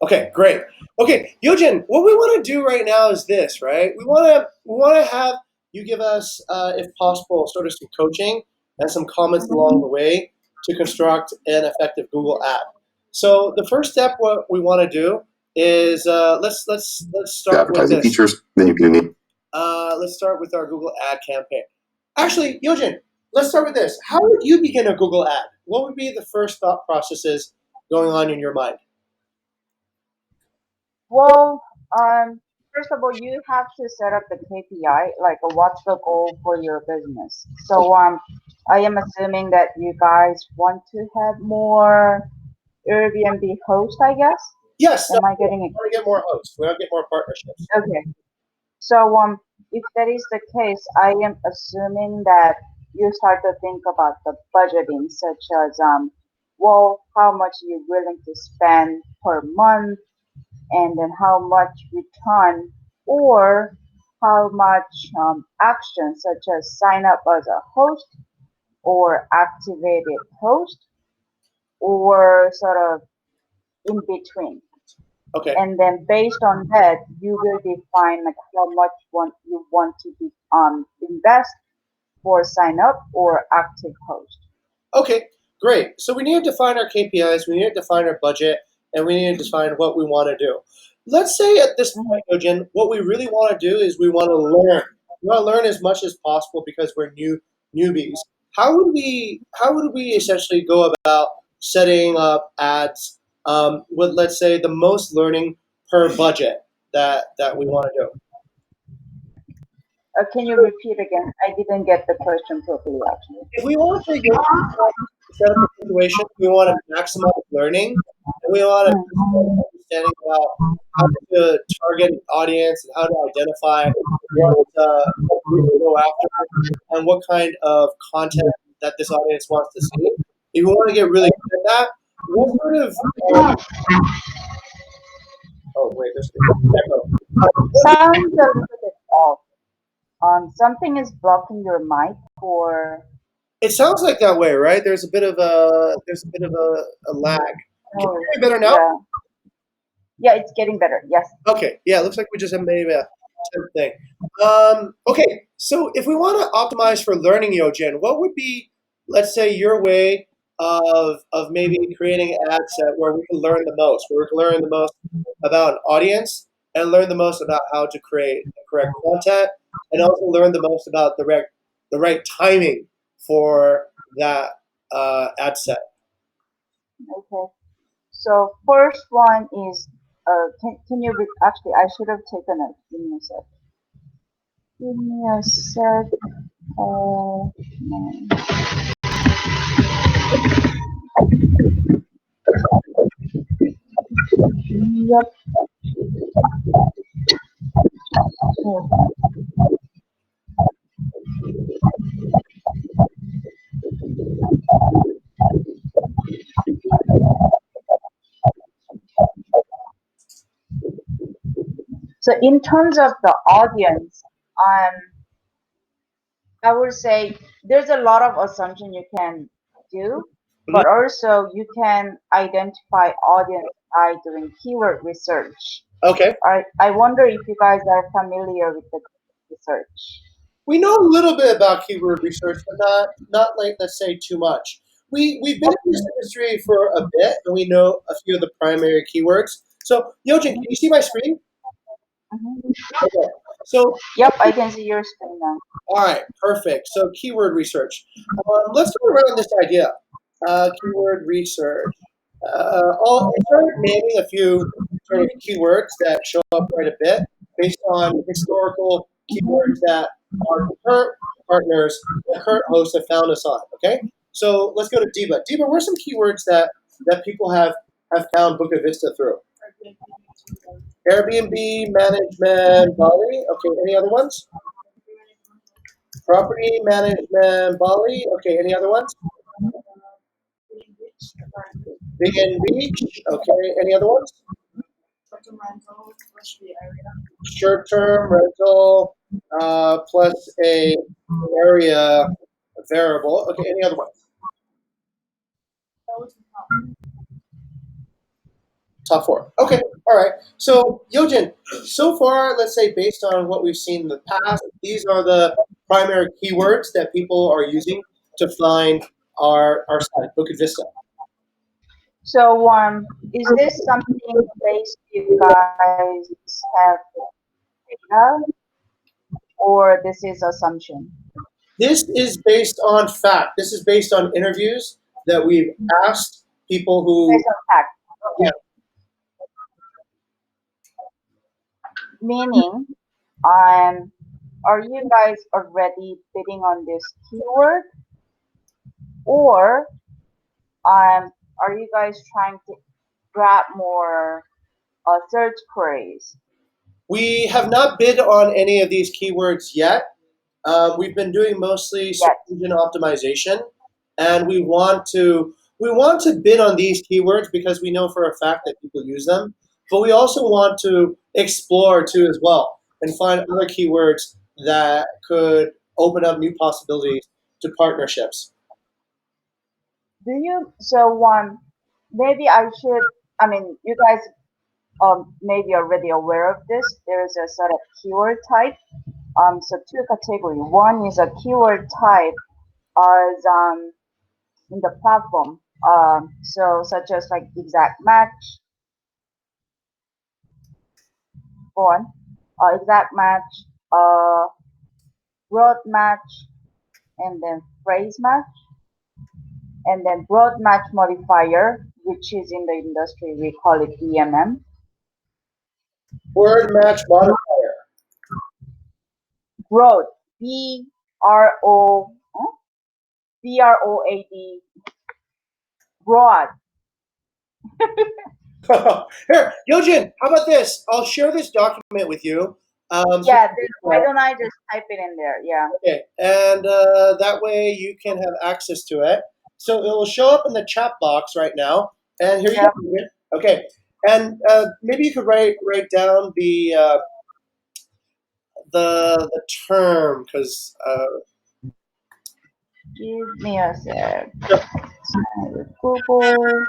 Okay, great. Okay, Yojin, what we want to do right now is this, right? We want to have you give us, if possible, sort of some coaching and some comments along the way to construct an effective Google ad. So the first step, what we want to do is let's The start with advertising this. features, then you can enable. Let's start with our Google ad campaign. Actually, Yojin, let's start with this. How would you begin a Google ad? What would be the first thought processes going on in your mind? Well, first of all, you have to set up the KPI, like what's the goal for your business. So, I am assuming that you guys want to have more Airbnb hosts, I guess. Yes, Am I we getting it? want to get more hosts. We want to get more partnerships. Okay. So, if that is the case, I am assuming that you start to think about the budgeting, such as, well, how much you're willing to spend per month, and then how much return, or how much action, such as sign up as a host or activated host, or sort of in between. Okay. And then based on that, you will define like how much you want to be invest for sign up or active host. Okay, great. So we need to define our KPIs, we need to define our budget, and we need to define what we want to do. Let's say at this Mhm. point, Ojin, what we really want to do is we want to learn. We want to learn as much as possible because we're newbies. How would we essentially go about setting up ads with, let's say, the most learning per budget that we want to do? Can you repeat again? I didn't get the question properly, actually. If we want to go set up a situation, we want to maximize learning, and we want to Mm. understanding about how to target an audience and how to identify what group to go after and what kind of content that this audience wants to see. If you want to get really good at that, what sort of oh wait, there's an echo. Sounds a little bit off. Something is blocking your mic, or It sounds like that way, right? There's a bit of a lag. Can you oh, hear me better now? yeah, yeah, it's getting better. Yes. Okay, yeah, it looks like we just have maybe a temp thing. Okay, so if we want to optimize for learning Yojin, what would be, let's say, your way of maybe creating an ad set where we can learn the most, where we can learn the most about an audience and learn the most about how to create the correct content and also learn the most about the right timing for that ad set. Okay. So first one is, can you actually I should have taken it. Give me a sec. Give me a sec. Uh, yep. So in terms of the audience, um, I would say there's a lot of assumption you can do, Mhm. but also you can identify audience by doing keyword research. Okay. I wonder if you guys are familiar with the research. We know a little bit about keyword research, but not like, let's say, too much. We've been in this industry for a bit, and we know a few of the primary keywords. So, Yojin, can you see my screen? Mhm. Okay. So, Yep, I can see your screen now. all right, perfect. So, keyword research. Let's go around this idea. Keyword research. I'll start naming a few sort of keywords that show up quite a bit based on historical keywords that our current partners, our current hosts have found us on. Okay, so let's go to Diva. Diva, what are some keywords that people have found Bukit Vista through? Airbnb management, Bali. Okay, any other ones? Property management, Bali. Okay, any other ones? Big and Beach. Okay, any other ones? Short-term rental plus a area variable. Okay, any other ones? Top four. Okay. All right. So, Yojin, so far, let's say based on what we've seen in the past, these are the primary keywords that people are using to find our site, Bukit Vista. So, is this something based you guys have data, or this is assumption? This is based on fact. This is based on interviews that we've asked people who, Based on fact. yeah, Okay. Meaning, um, are you guys already bidding on this keyword, or are you guys trying to grab more search queries? we have not bid on any of these keywords yet. We've been doing mostly search Yes. engine optimization, and we want to bid on these keywords because we know for a fact that people use them. But we also want to explore too as well and find other keywords that could open up new possibilities to partnerships. Do you? So, maybe I should. I mean, you guys maybe already aware of this. There is a sort of keyword type. So two category. One is a keyword type as in the platform. So such as like exact match, one, exact match, uh, broad match, and then phrase match, and then broad match modifier, which is in the industry we call it EMM. Word match modifier. Broad, B R O BROAD, broad. Here, Yojin, how about this? I'll share this document with you. So, Yeah, then why don't I just type it in there? Yeah. okay, and that way you can have access to it. So it will show up in the chat box right now. And here you go. Yep. Yojin. Okay, and maybe you could write down the term because Give me a sec. Google.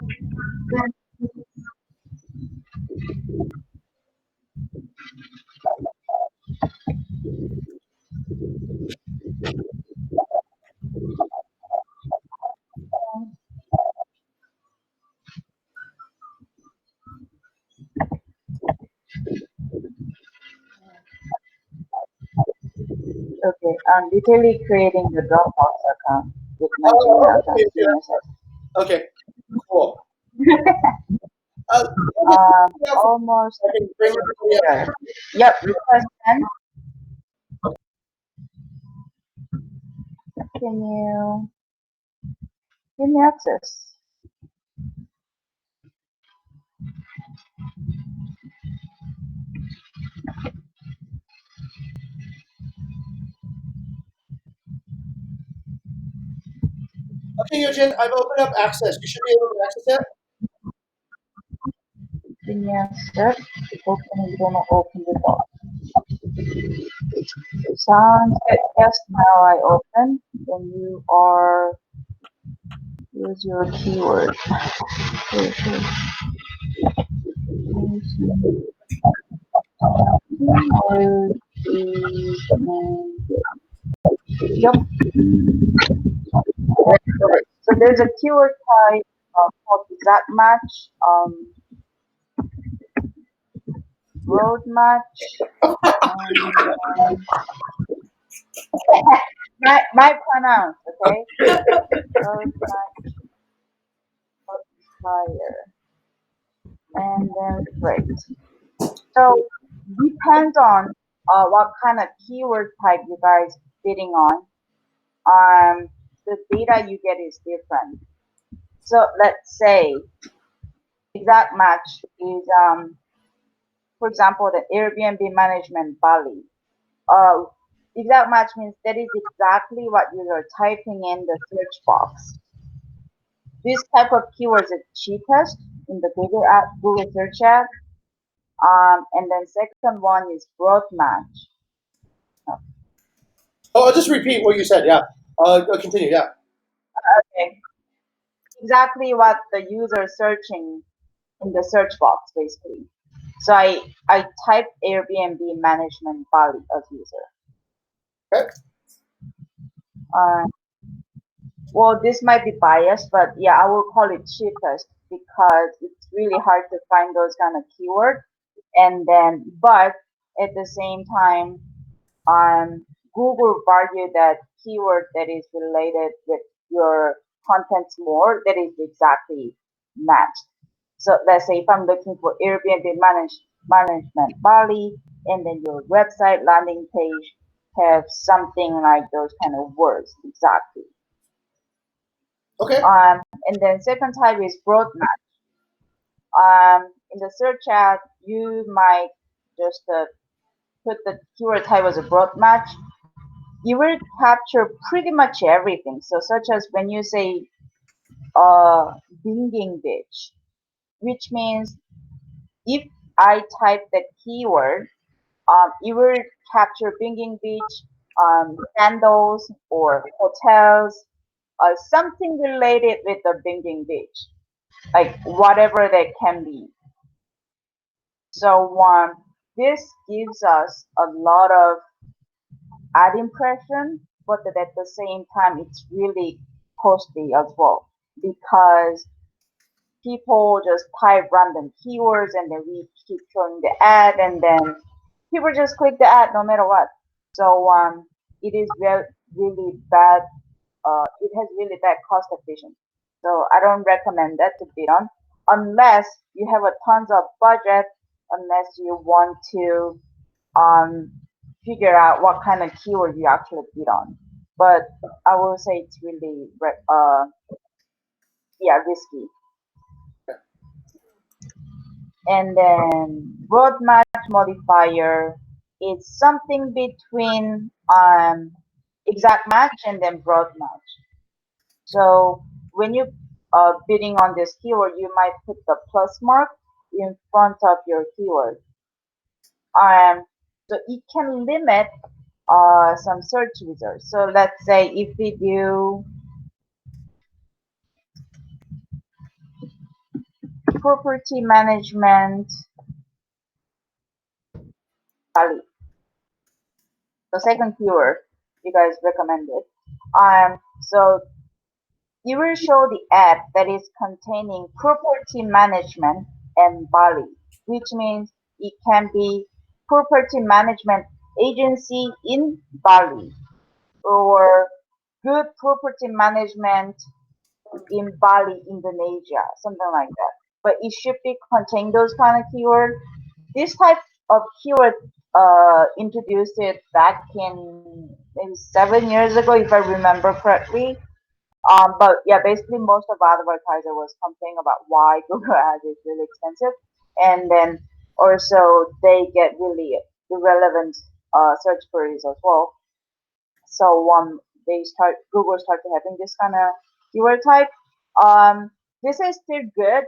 Okay, I'm literally creating the Dropbox account with my oh, Gmail account. okay, Give me a sec. okay, cool. Yojin, yeah, Almost I can bring everybody up. there. Yep, request send. Can you give me access? Okay, Yojin, I've opened up access. You should be able to access it. Give me a sec. Open, you don't open the door. Sounds good. Yes, now I open. Then you are, use your keyword. Okay. Yep. Perfect. So there's a keyword type called exact match, road match, and my pronounce, okay? Road match modifier, and then freight. So depends on what kind of keyword type you guys bidding on. The data you get is different. So let's say exact match is for example the Airbnb management Bali. Uh, exact match means that is exactly what you are typing in the search box. This type of keywords is cheapest in the Google search ad. And then second one is broad match. Oh, I'll just repeat what you said. Yeah. I'll continue. Yeah. Okay, exactly what the user is searching in the search box basically. So I typed Airbnb management Bali as user. Okay. Uh, well, this might be biased, but yeah, I will call it cheapest because it's really hard to find those kind of keywords. And then, but at the same time, Google value that keyword that is related with your contents more, that is exactly matched. So let's say if I'm looking for management Bali, and then your website landing page have something like those kind of words exactly. Okay. And then second type is broad match. In the search ad, you might just put the keyword type as a broad match. You will capture pretty much everything. So such as when you say Binging Beach, which means if I type the keyword, you will capture Binging Beach, candles or hotels, something related with the Binging Beach, like whatever that can be. So this gives us a lot of ad impression, but at the same time, it's really costly as well because people just type random keywords and then we keep showing the ad and then people just click the ad no matter what. So it is really bad. It has really bad cost efficiency. So I don't recommend that to bid on unless you have a tons of budget, unless you want to um, figure out what kind of keyword you actually bid on. But I will say it's really yeah, risky. And then broad match modifier is something between exact match and then broad match. So when you bidding on this keyword, you might put the plus mark in front of your keyword. Um, so it can limit some search results. So let's say if we do property management Bali, the second keyword you guys recommended. So you will show the ad that is containing property management and Bali, which means it can be property management agency in Bali or good property management in Bali, Indonesia, something like that. But it should be contain those kind of keywords. This type of keyword introduced it back in maybe 7 years ago, if I remember correctly. But yeah, basically most of our advertiser was complaining about why Google Ads is really expensive, and then also they get really irrelevant search queries as well. So Google started having this kind of keyword type. Um, this is still good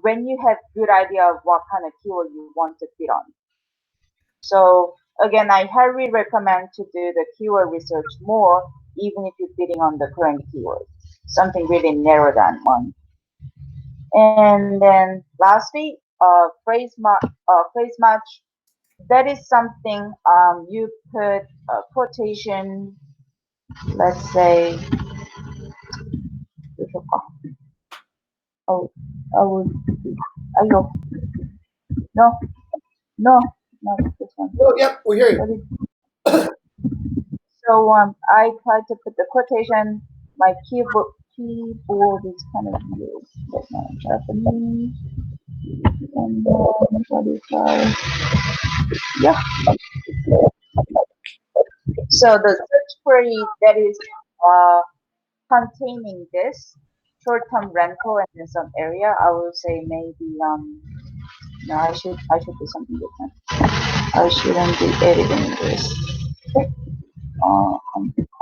when you have good idea of what kind of keyword you want to fit on. So again, I highly recommend to do the keyword research more, even if you're bidding on the current keyword. Something really narrow down one. And then lastly, phrase match. That is something you put a quotation. Let's say, oh, oh, ayo, no, no, not this one. Oh, yep, we hear you. What is So I try to put the quotation. My keyboard is kind of weird. But not Japanese. And what is yeah. So the search query that is uh, containing this short-term rental and in some area, I will say maybe no, I should do something different. I shouldn't be editing this.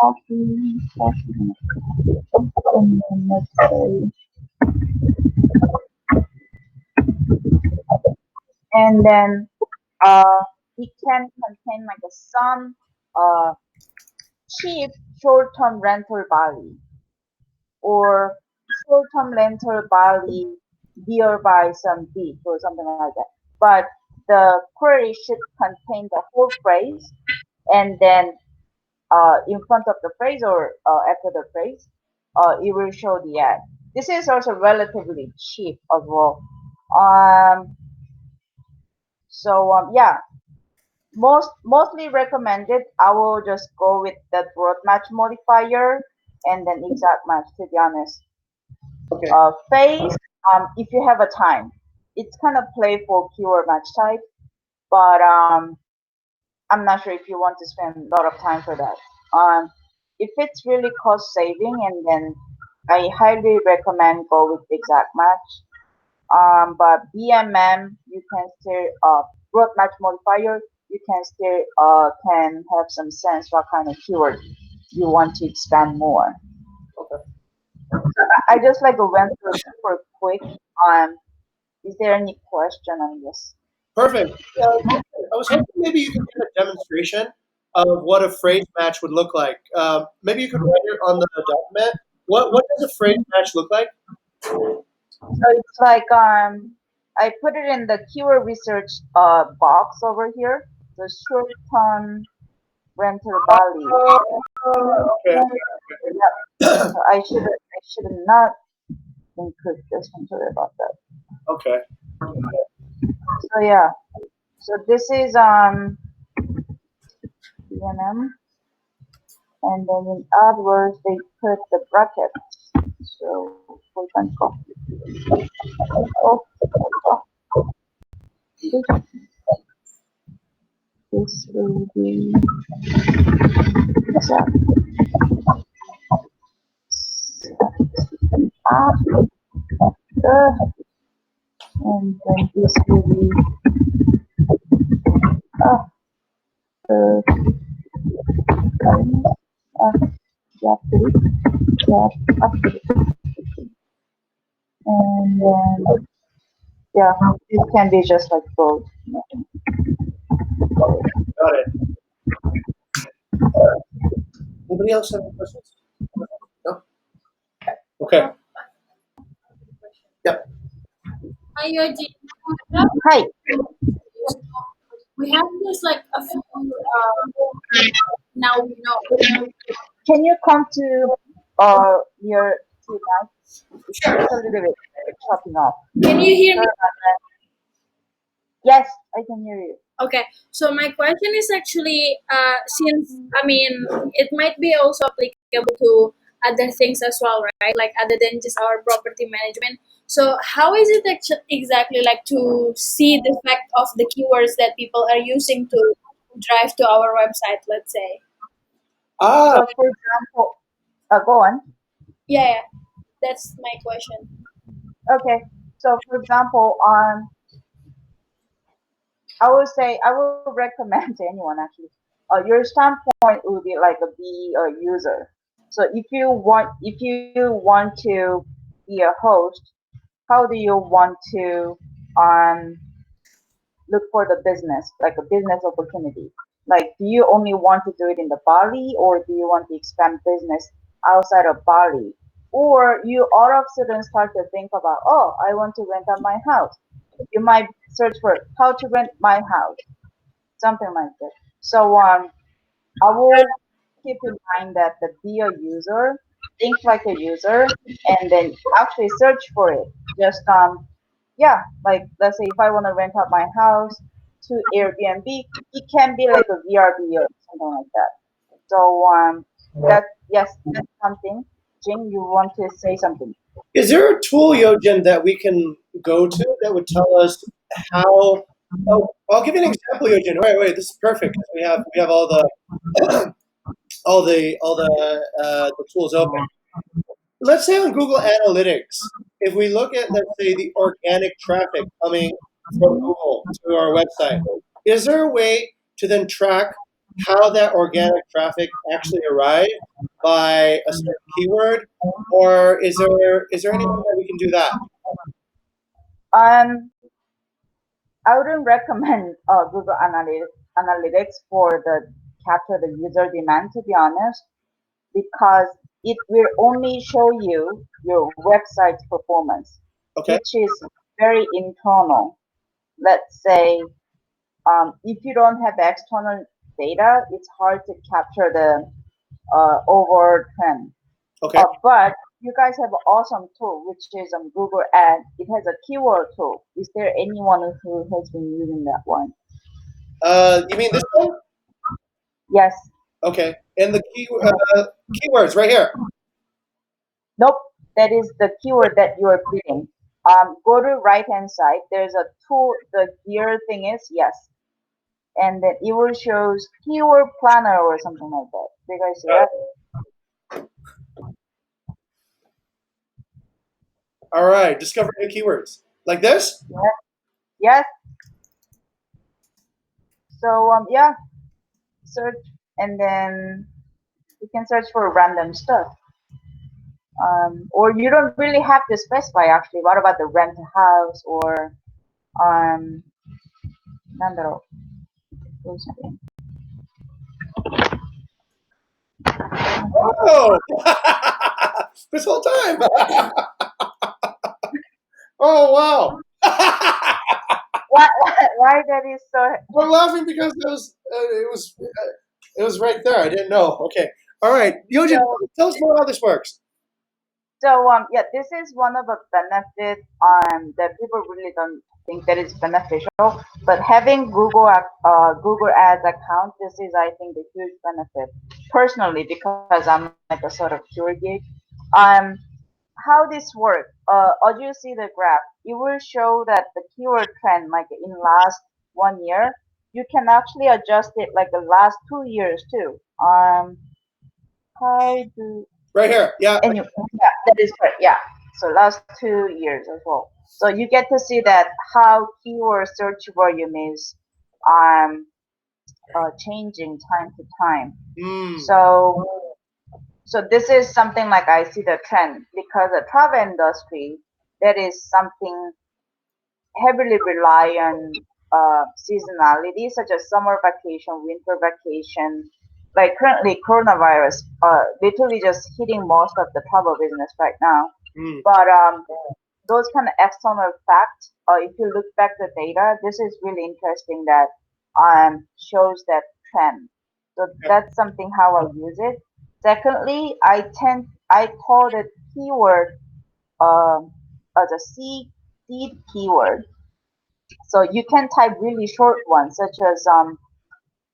Coffee, and then let's say and then uh, it can contain like a some uh, cheap short-term rental Bali or short-term rental Bali beer by some beef or something like that. But the query should contain the whole phrase, and then in front of the phrase or after the phrase, it will show the ad. This is also relatively cheap as well. Um, yeah, mostly recommended. I will just go with the broad match modifier and then exact match. To be honest, Okay. phase. If you have a time, it's kind of playful keyword match type, but I'm not sure if you want to spend a lot of time for that. If it's really cost saving, and then I highly recommend go with exact match. But BMM, you can still broad match modifier. You can still can have some sense what kind of keyword you want to expand more. Okay. I just like went through super quick. Is there any question on this? Perfect. I was hoping maybe you could give a demonstration of what a phrase match would look like. Maybe you could write it on the document. What does a phrase match look like? So it's like I put it in the keyword research box over here. The short term rental Bali. Okay. Yeah. So I should not include this one. Sorry about that. Okay. So yeah. So this is PNM, and then in AdWords they put the brackets. So we can copy. Oh, this will be exact after, and then this will be after, after, yeah, after, and then yeah, it can be just like both. Got it. Anybody else have any questions? No? Okay. Yep. Hi, YeoJin. Well, Hi, we have this like a few now we know. can you come to your tonight? It's a little bit chopping off. Can you hear me? Sorry about that. Yes, I can hear you. Okay, so my question is actually, since I mean, it might be also applicable to other things as well, right? Like other than just our property management. So how is it exactly like to see the effect of the keywords that people are using to drive to our website? Let's say. Ah, So for example, go on. Yeah, yeah, that's my question. Okay. So for example, I would say I would recommend to anyone actually. Your standpoint would be like a be a user. So if you want to be a host, how do you want to um look for the business, like a business opportunity? Like, do you only want to do it in the Bali, or do you want to expand business outside of Bali? Or you all of a sudden start to think about, oh, I want to rent out my house. You might search for how to rent my house, something like that. So I will keep in mind that the be a user, think like a user, and then actually search for it. Just yeah, like let's say if I want to rent out my house to Airbnb, it can be like a VRB or something like that. So that yes, that's something. Jing, you want to say something? is there a tool, YoJin, that we can go to that would tell us how? Oh, I'll give you an example, YoJin. Wait, this is perfect. We have all the tools open. Let's say on Google Analytics, if we look at, let's say, the organic traffic coming from Google to our website, is there a way to then track how that organic traffic actually arrived by a certain keyword, or is there any way that we can do that? Um, I wouldn't recommend Google Analytics for the capture the user demand, to be honest, because it will only show you your website's performance. Okay. which is very internal. Let's say if you don't have external data, it's hard to capture the overall trend. Okay. But you guys have an awesome tool, which is Google Ad. It has a keyword tool. Is there anyone who has been using that one? You mean this one? Yes. Okay. And the keywords right here. Nope. That is the keyword that you are putting. Go to right hand side. There's a tool. The gear thing is yes, and then it will show keyword planner or something like that. Do you guys see Got it. that? All right. Discover new keywords. Like this? Yes. Yes. So yeah, search and then you can search for random stuff. Or you don't really have to specify actually. What about the rent a house or um, なんだろう、どうしたらいい？ Oh, this whole time. Oh wow. Why that is so? I'm laughing because it was right there. I didn't know. Okay. All right. Yojin, So tell us more how this works. yeah, this is one of the benefit that people really don't think that is beneficial. But having Google Ads account, this is I think the huge benefit personally because I'm like a sort of pure geek. Um, how this work? As you see the graph, it will show that the keyword trend like in last 1 year. You can actually adjust it like the last 2 years too. How do Right here. Yeah. and you, yeah, that is correct. Yeah. So last 2 years as well. So you get to see that how keyword search volume is um changing time to time. Mm, So this is something like I see the trend because the travel industry that is something heavily rely on seasonality such as summer vacation, winter vacation. Like currently coronavirus literally just hitting most of the travel business right now. mm. But those kind of external facts, if you look back the data, this is really interesting that shows that trend. So that's something how I use it. Secondly, I call the keyword um, as a seed keyword. So you can type really short ones such as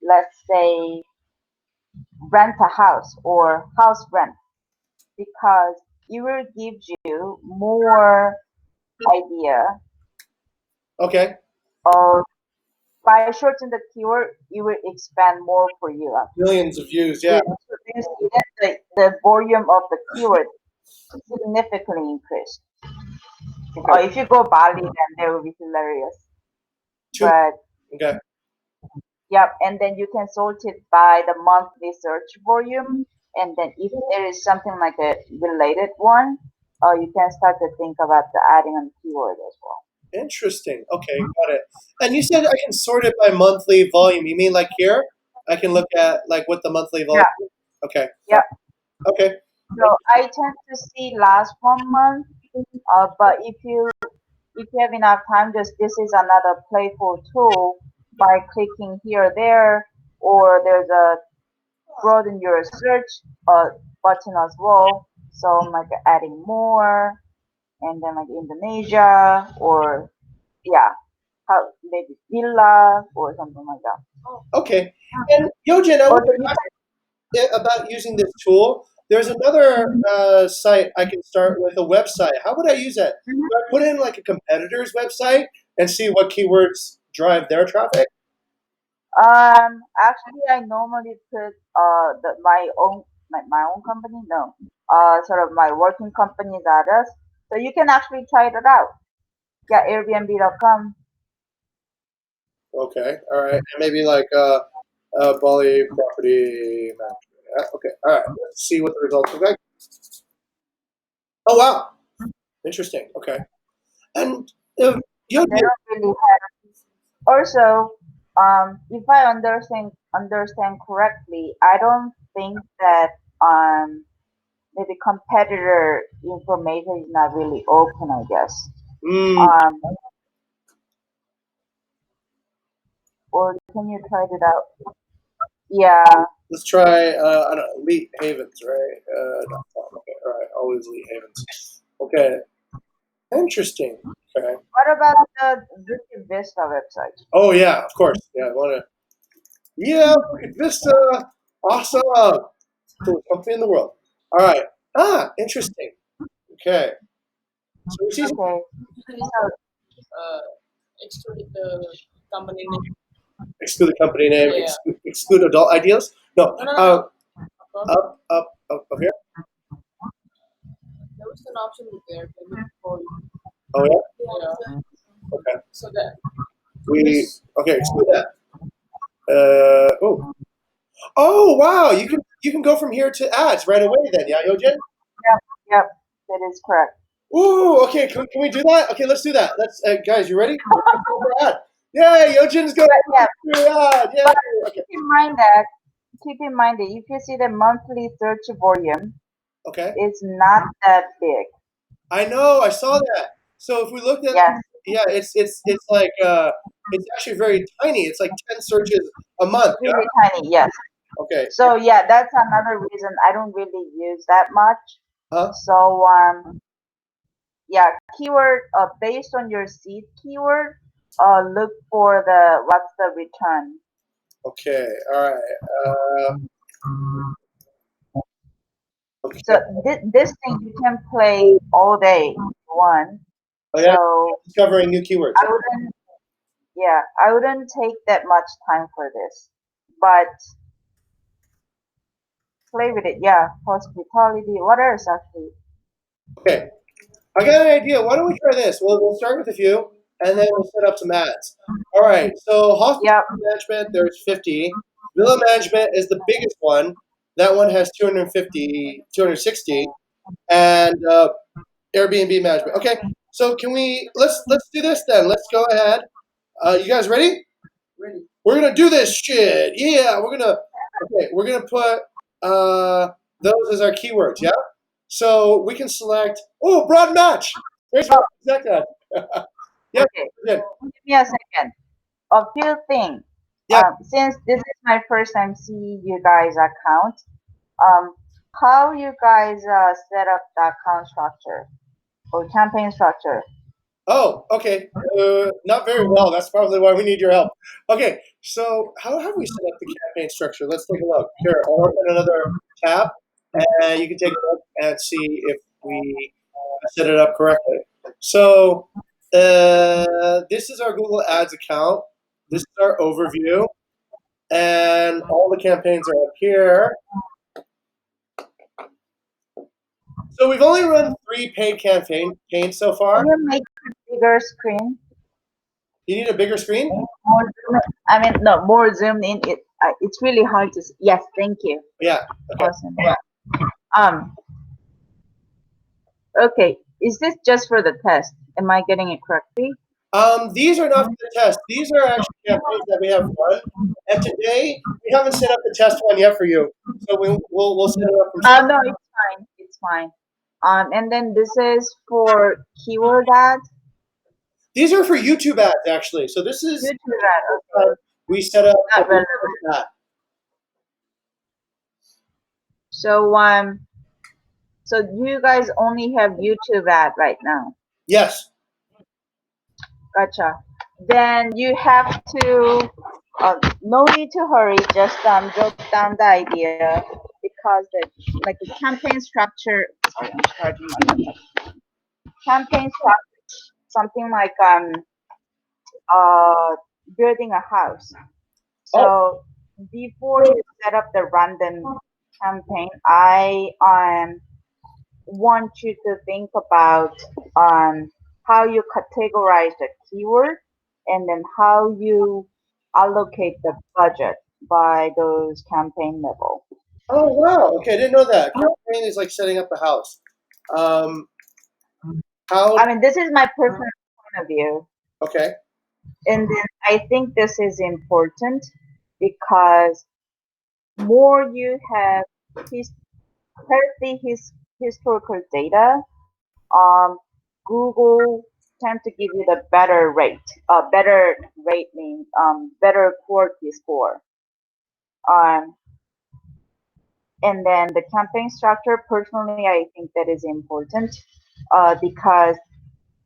let's say rent a house or house rent because it will give you more idea Okay. of by shortening the keyword, it will expand more for you. Millions of views. Do Yeah. you see that the volume of the keyword significantly increased? Okay. If you go Bali, then they will be hilarious. Two. But Okay. yep, and then you can sort it by the monthly search volume, and then if there is something like a related one, you can start to think about the adding on keyword as well. Interesting. Okay. Got it. And you said I can sort it by monthly volume. You mean like here? I can look at like what the monthly volume Yeah, is? Okay. yeah. Okay. So I tend to see last 1 month, but if you have enough time, just this is another playful tool by clicking here or there, or there's a broaden your search button as well. So I'm like adding more, and then like Indonesia or yeah, how maybe villa or something like that. Okay. And Yojin, I Or want to ask you about using this tool. There's another site I can start with a website. How would I use that? Do I put in like a competitor's website and see what keywords drive their traffic? actually, I normally put my own company. No, sort of my working company's address. So you can actually try it out. Yeah, Airbnb.com. Okay. All right. And maybe like Bali property management. Okay. All right. Let's see what the results look like. Oh wow. Interesting. Okay. And They Yojin, don't really have. Also, if I understand correctly, I don't think that maybe competitor information is not really open. I guess. Mm, Um, or can you try it out? Yeah. let's try. I don't know, Elite Havens, right? Okay, all right. Always Elite Havens. Okay, interesting. Okay. What about the Bukit Vista website? Oh yeah, of course. Yeah, I want to. Yeah, Bukit Vista. Awesome. Coolest company in the world. All right. Ah, interesting. Okay. So we see Okay. So Excluding the company name. exclude the company name, Yeah. exclude adult ideals. No. No, no, no. Up here. There was an option there for Oh yeah. yeah. Okay. So that We okay. Exclude that. Oh. Oh wow. You can go from here to ads right away. Then yeah, Yojin. yep, yep, that is correct. Ooh. Okay. Can we do that? Okay. Let's do that. Let's guys. You ready? Let's go for ad. Yeah. Yojin's going But yeah, to ad. Yeah. but Okay. keep in mind that if you see the monthly search volume, Okay. it's not that big. I know. I saw that. So if we looked at, Yes, yeah, it's like it's actually very tiny. It's like 10 searches a month. it's really tiny. Yes. Okay. So yeah, that's another reason I don't really use that much. Huh? So yeah, keyword based on your seed keyword, look for the what's the return. Okay. All right. So Okay. this thing you can play all day if you want. Oh yeah. So Discovering new keywords. I wouldn't, yeah, I wouldn't take that much time for this, but play with it. Yeah, hospitality. What else actually? Okay. I got an idea. Why don't we try this? We'll start with a few, and then we'll set up some ads. All right. So hospitality Yep. management, there's 50. Villa management is the biggest one. That one has 250, 260, and Airbnb management. Okay. So can we let's do this then? Let's go ahead. You guys ready? ready. We're gonna do this shit. Yeah, we're gonna put those as our keywords. Yeah. So we can select. Oh, broad match. There's Oh, that. Yeah, okay. good. Give me a second. A few things. Yeah. Since this is my first time seeing you guys account, um, how you guys set up the account structure or campaign structure? Oh, okay. Not very well. That's probably why we need your help. Okay. So how have we set up the campaign structure? Let's take a look. Here, I'll open another tab, and you can take a look and see if we set it up correctly. So this is our Google Ads account. This is our overview, and all the campaigns are up here. So we've only run 3 paid campaigns so far. Can you make a bigger screen? You need a bigger screen? More zoom, I mean, no, more zoomed in. It's really hard to. Yes, thank you. Yeah. Okay. Awesome. Um. Okay. Is this just for the test? Am I getting it correctly? These are not for the test. These are actually campaigns that we have run. And today we haven't set up the test one yet for you. So we'll set it up from scratch. No, it's fine. It's fine. And then this is for keyword ads. These are for YouTube ads actually. So this is YouTube ad. Okay. we set up Not relevant. that. So so you guys only have YouTube ad right now. Yes. Gotcha. Then you have to. No need to hurry. Just jot down the idea because the like the campaign structure. Sorry, I'm charging my phone. Campaign structure, something like uh building a house. Oh, So before you set up the random campaign, I want you to think about how you categorize the keyword and then how you allocate the budget by those campaign level. oh wow. Okay, I didn't know that. Campaign is like setting up the house. Um, how? I mean, this is my personal point of view, Okay. and then I think this is important because more you have his healthy his historical data, um, Google tend to give you the better rate. Better rate means better quality score. Um, and then the campaign structure, personally, I think that is important because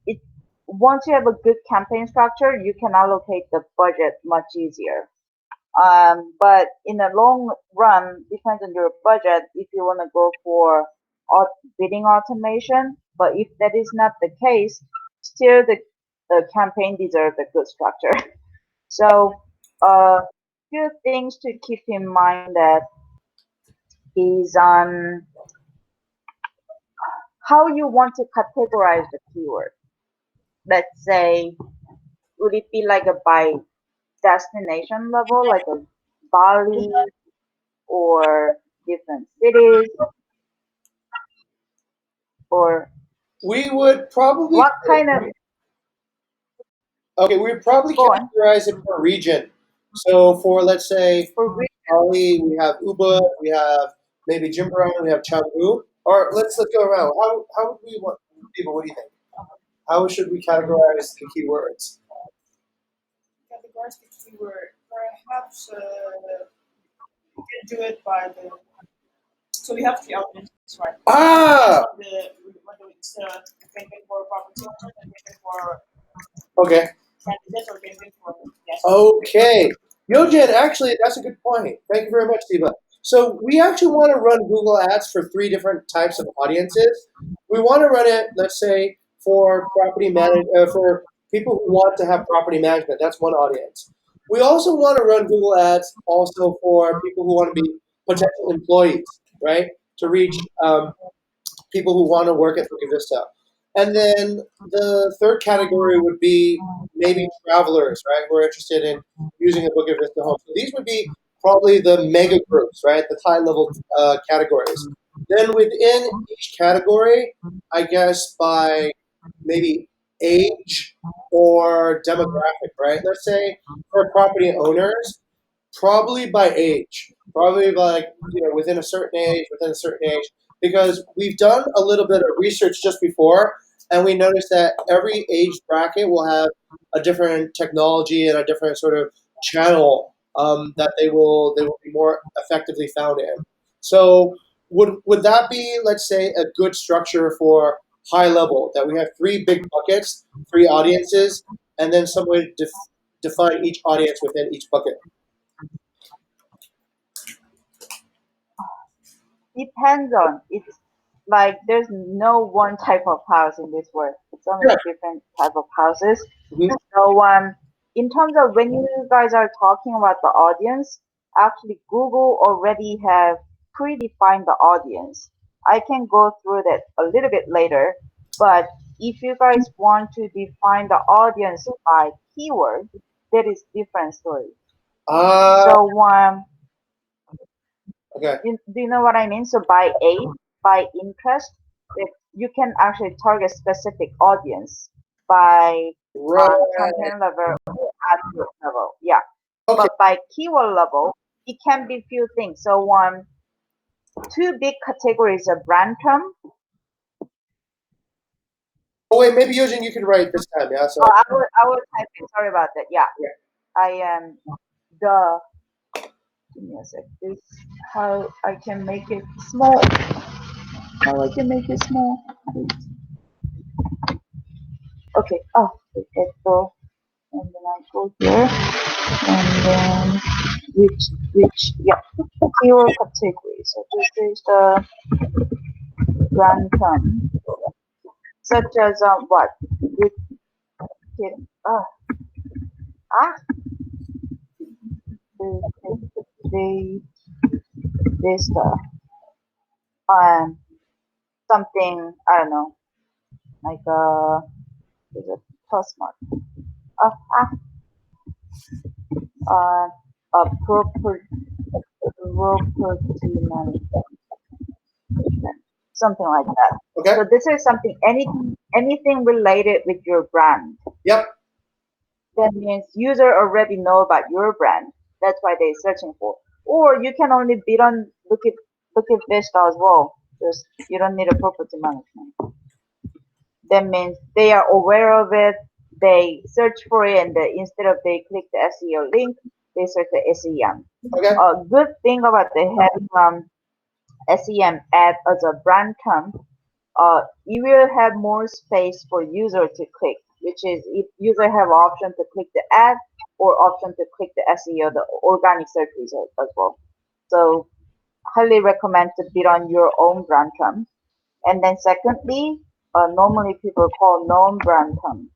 it once you have a good campaign structure, you can allocate the budget much easier. But in the long run, depends on your budget if you want to go for bidding automation. But if that is not the case, still the campaign deserves a good structure. So, few things to keep in mind that is how you want to categorize the keyword. Let's say, would it be like a by destination level, like a Bali or different cities, or We would probably what kind of okay. We would probably go on categorize it per region. So for let's say for re- Bali, we have Ubud, we have maybe Jimbaran, we have Canggu. Or let's go around. How would we want people? What do you think? How should we categorize the keywords? Categorize the keyword. Perhaps we can do it by the. So we have three elements, right? Ah, The whether it's campaign for property owner, campaign for okay. candidates, or campaign for yes. Okay. YoJin, actually, that's a good point. Thank you very much, Steva. So we actually want to run Google Ads for three different types of audiences. We want to run it, let's say, for for people who want to have property management. That's one audience. We also want to run Google Ads also for people who want to be potential employees, right? To reach people who want to work at Bukit Vista. And then the third category would be maybe travelers, right, who are interested in using a Bukit Vista home. So these would be probably the mega groups, right, the high level categories. Then within each category, I guess by maybe age or demographic, right? Let's say for property owners, probably by age, probably by like, within a certain age, because we've done a little bit of research just before, and we noticed that every age bracket will have a different technology and a different sort of channel that they will be more effectively found in. So would that be, let's say, a good structure for high level, that we have three big buckets, three audiences, and then some way to define each audience within each bucket? depends on it's like there's no one type of house in this world. It's only Yeah. different type of houses. Mhm. So in terms of when you guys are talking about the audience, actually Google already have predefined the audience. I can go through that a little bit later, but if you guys want to define the audience by keyword, that is different story. Ah, So okay. do you know what I mean? So by age, by interest, you can actually target specific audience by Right. campaign level or ad group level. Yeah. Okay. But by keyword level, it can be few things. So two big categories of brand term. Oh wait, maybe Eugene, you can write this time. Yeah. So Oh, I will type it. Sorry about that. Yeah. yeah. I am the. Give me a sec. This how I can make it small. How I can make it small. Okay. Oh, okay. So and then I go here and then yeah, keyword category. So this is the brand term, such as what? With uh, ah, they this um something I don't know, like there's a plus mark. Uh, ah, uh, a property management, something like that. Okay. So this is something anything related with your brand. Yep. That means user already know about your brand. That's why they're searching for. Or you can only bid on Bukit Vista as well. Just you don't need a property management. That means they are aware of it. They search for it, and instead of they click the SEO link, they search the SEM. Okay. A good thing about the having SEM ad as a brand term, you will have more space for user to click, which is if user have option to click the ad or option to click the SEO, the organic search result as well. So highly recommend to bid on your own brand term. And then secondly, normally people call non-brand term,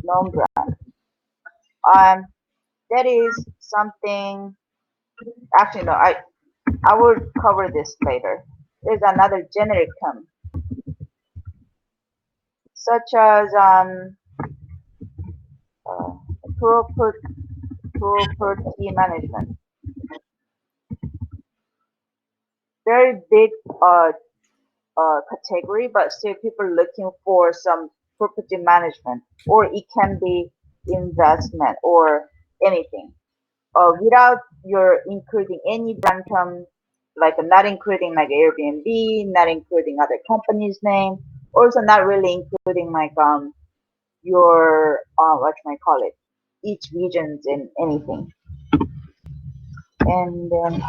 non-brand. Um, that is something. Actually, no, I will cover this later. There's another generic term, such as uh, proper, property management. Very big category, but still people looking for some property management, or it can be investment or anything. Without your including any brand term, like not including like Airbnb, not including other companies' name, also not really including like your what you might call it, each regions in anything. And then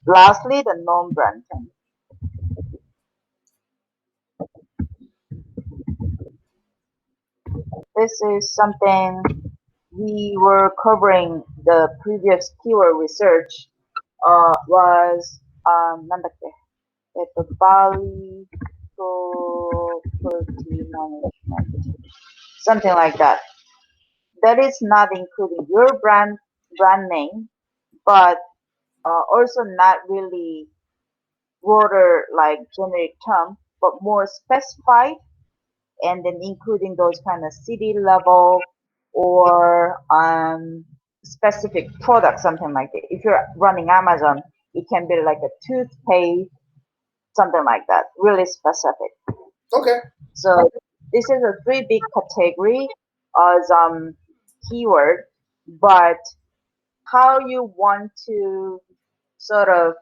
lastly, the non-brand term. This is something we were covering the previous keyword research was 난다케 Bali property management, something like that. That is not including your brand name, but also not really broader like generic term, but more specified, and then including those kind of city level or specific product, something like that. If you're running Amazon, it can be like a toothpaste, something like that, really specific. Okay. So this is a three big category as keyword, but how you want to sort of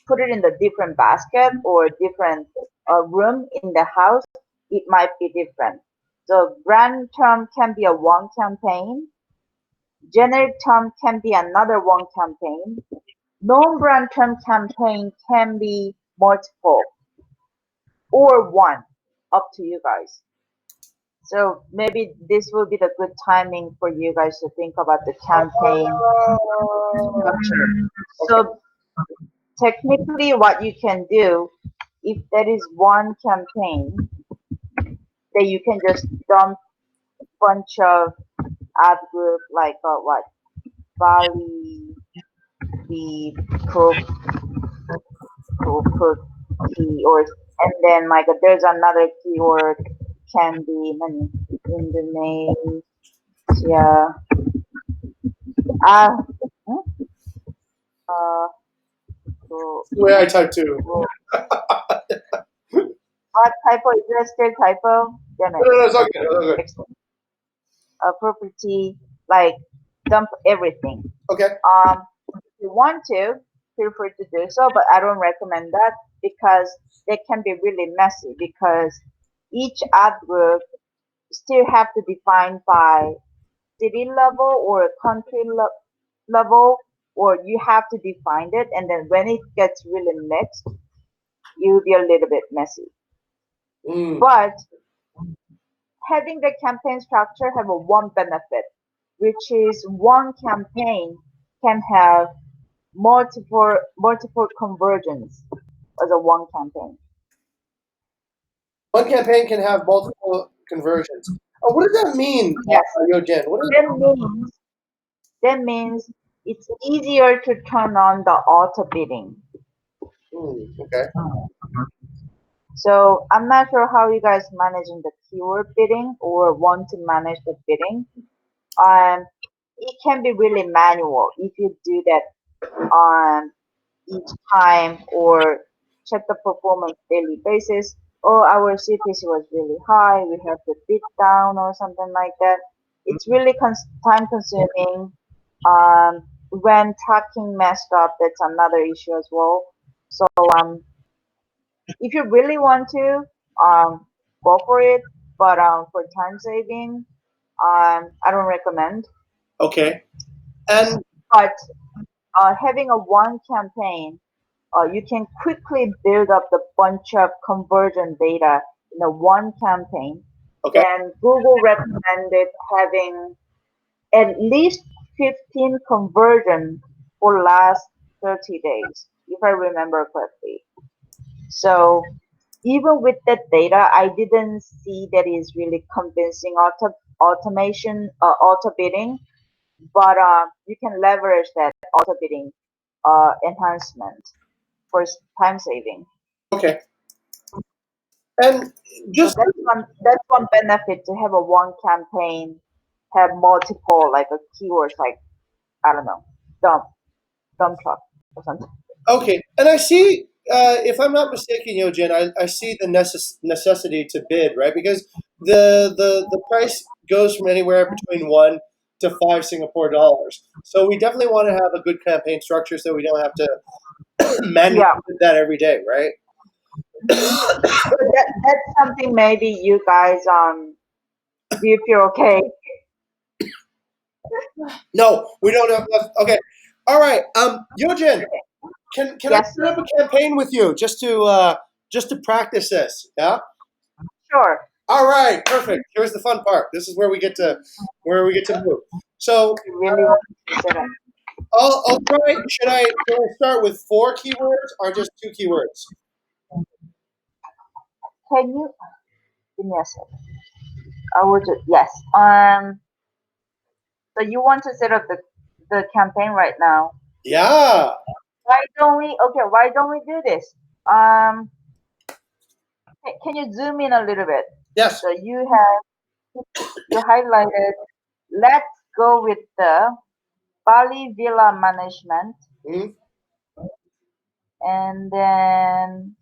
put it in the different basket or different room in the house, it might be different. So brand term can be a one campaign, generic term can be another one campaign, non-brand term campaign can be multiple or one, up to you guys. So maybe this will be the good timing for you guys to think about the campaign structure. Okay. So technically what you can do, if there is one campaign, that you can just dump bunch of ad group like what Bali, the property, or and then like there's another keyword can be Indonesia. Ah, hmm? uh, so, The way I type too. well, what typo? Is there still typo? Damn No, no, no, it's it. all good. It's all good. Excellent. Property, like dump everything. Okay. If you want to, feel free to do so, but I don't recommend that because they can be really messy because each ad group still have to define by city level or country level, or you have to define it, and then when it gets really mixed, you'll be a little bit messy. Mm. But having the campaign structure have a one benefit, which is one campaign can have multiple conversions as a one campaign. One campaign can have multiple conversions. What does that mean, Yes, YeoJin? What is? that means that means it's easier to turn on the auto bidding. Okay. So I'm not sure how you guys managing the keyword bidding or want to manage the bidding. It can be really manual if you do that on each time or check the performance daily basis. Oh, our CPC was really high. We have to bid down or something like that. It's really time consuming. When tracking messed up, that's another issue as well. So if you really want to, go for it. But for time saving, I don't recommend. Okay. And But having a one campaign, you can quickly build up the bunch of conversion data in a one campaign. okay. Then Google recommended having at least 15 conversion for last 30 days, if I remember correctly. So even with that data, I didn't see that is really convincing automation, auto bidding, but you can leverage that auto bidding enhancement for time saving. Okay. And So just that's one benefit to have a one campaign, have multiple like a keywords like I don't know, dump dump truck or something. okay. And I see, if I'm not mistaken, Yojin, I see the necessity to bid, right? Because the price goes from anywhere between 1 to 5 Singapore dollars. So we definitely want to have a good campaign structure so we don't have to manually Yeah. bid that every day, right? So that's something maybe you guys do you feel okay? No, we don't have enough. Okay. All right. Yojin, can I Yes, set up a campaign with you just to practice this? Yeah. sure. All right. Perfect. Here's the fun part. This is where we get to move. So You really want to consider. I'll try. Should I start with 4 keywords or just 2 keywords? Can you give me a second? I will do yes. So you want to set up the campaign right now? Yeah. Why don't we? Okay, why don't we do this? Um, can you zoom in a little bit? Yes. So you highlighted. Let's go with the Bali Villa Management, Mhm. and then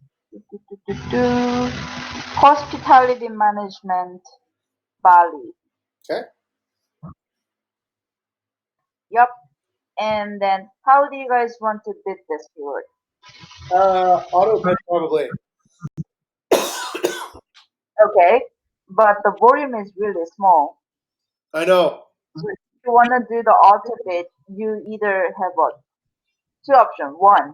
Hospitality Management Bali. Okay. Yup. And then how do you guys want to bid this keyword? Auto bid probably. Okay, but the volume is really small. I know. So if you want to do the auto bid, you either have two options. One,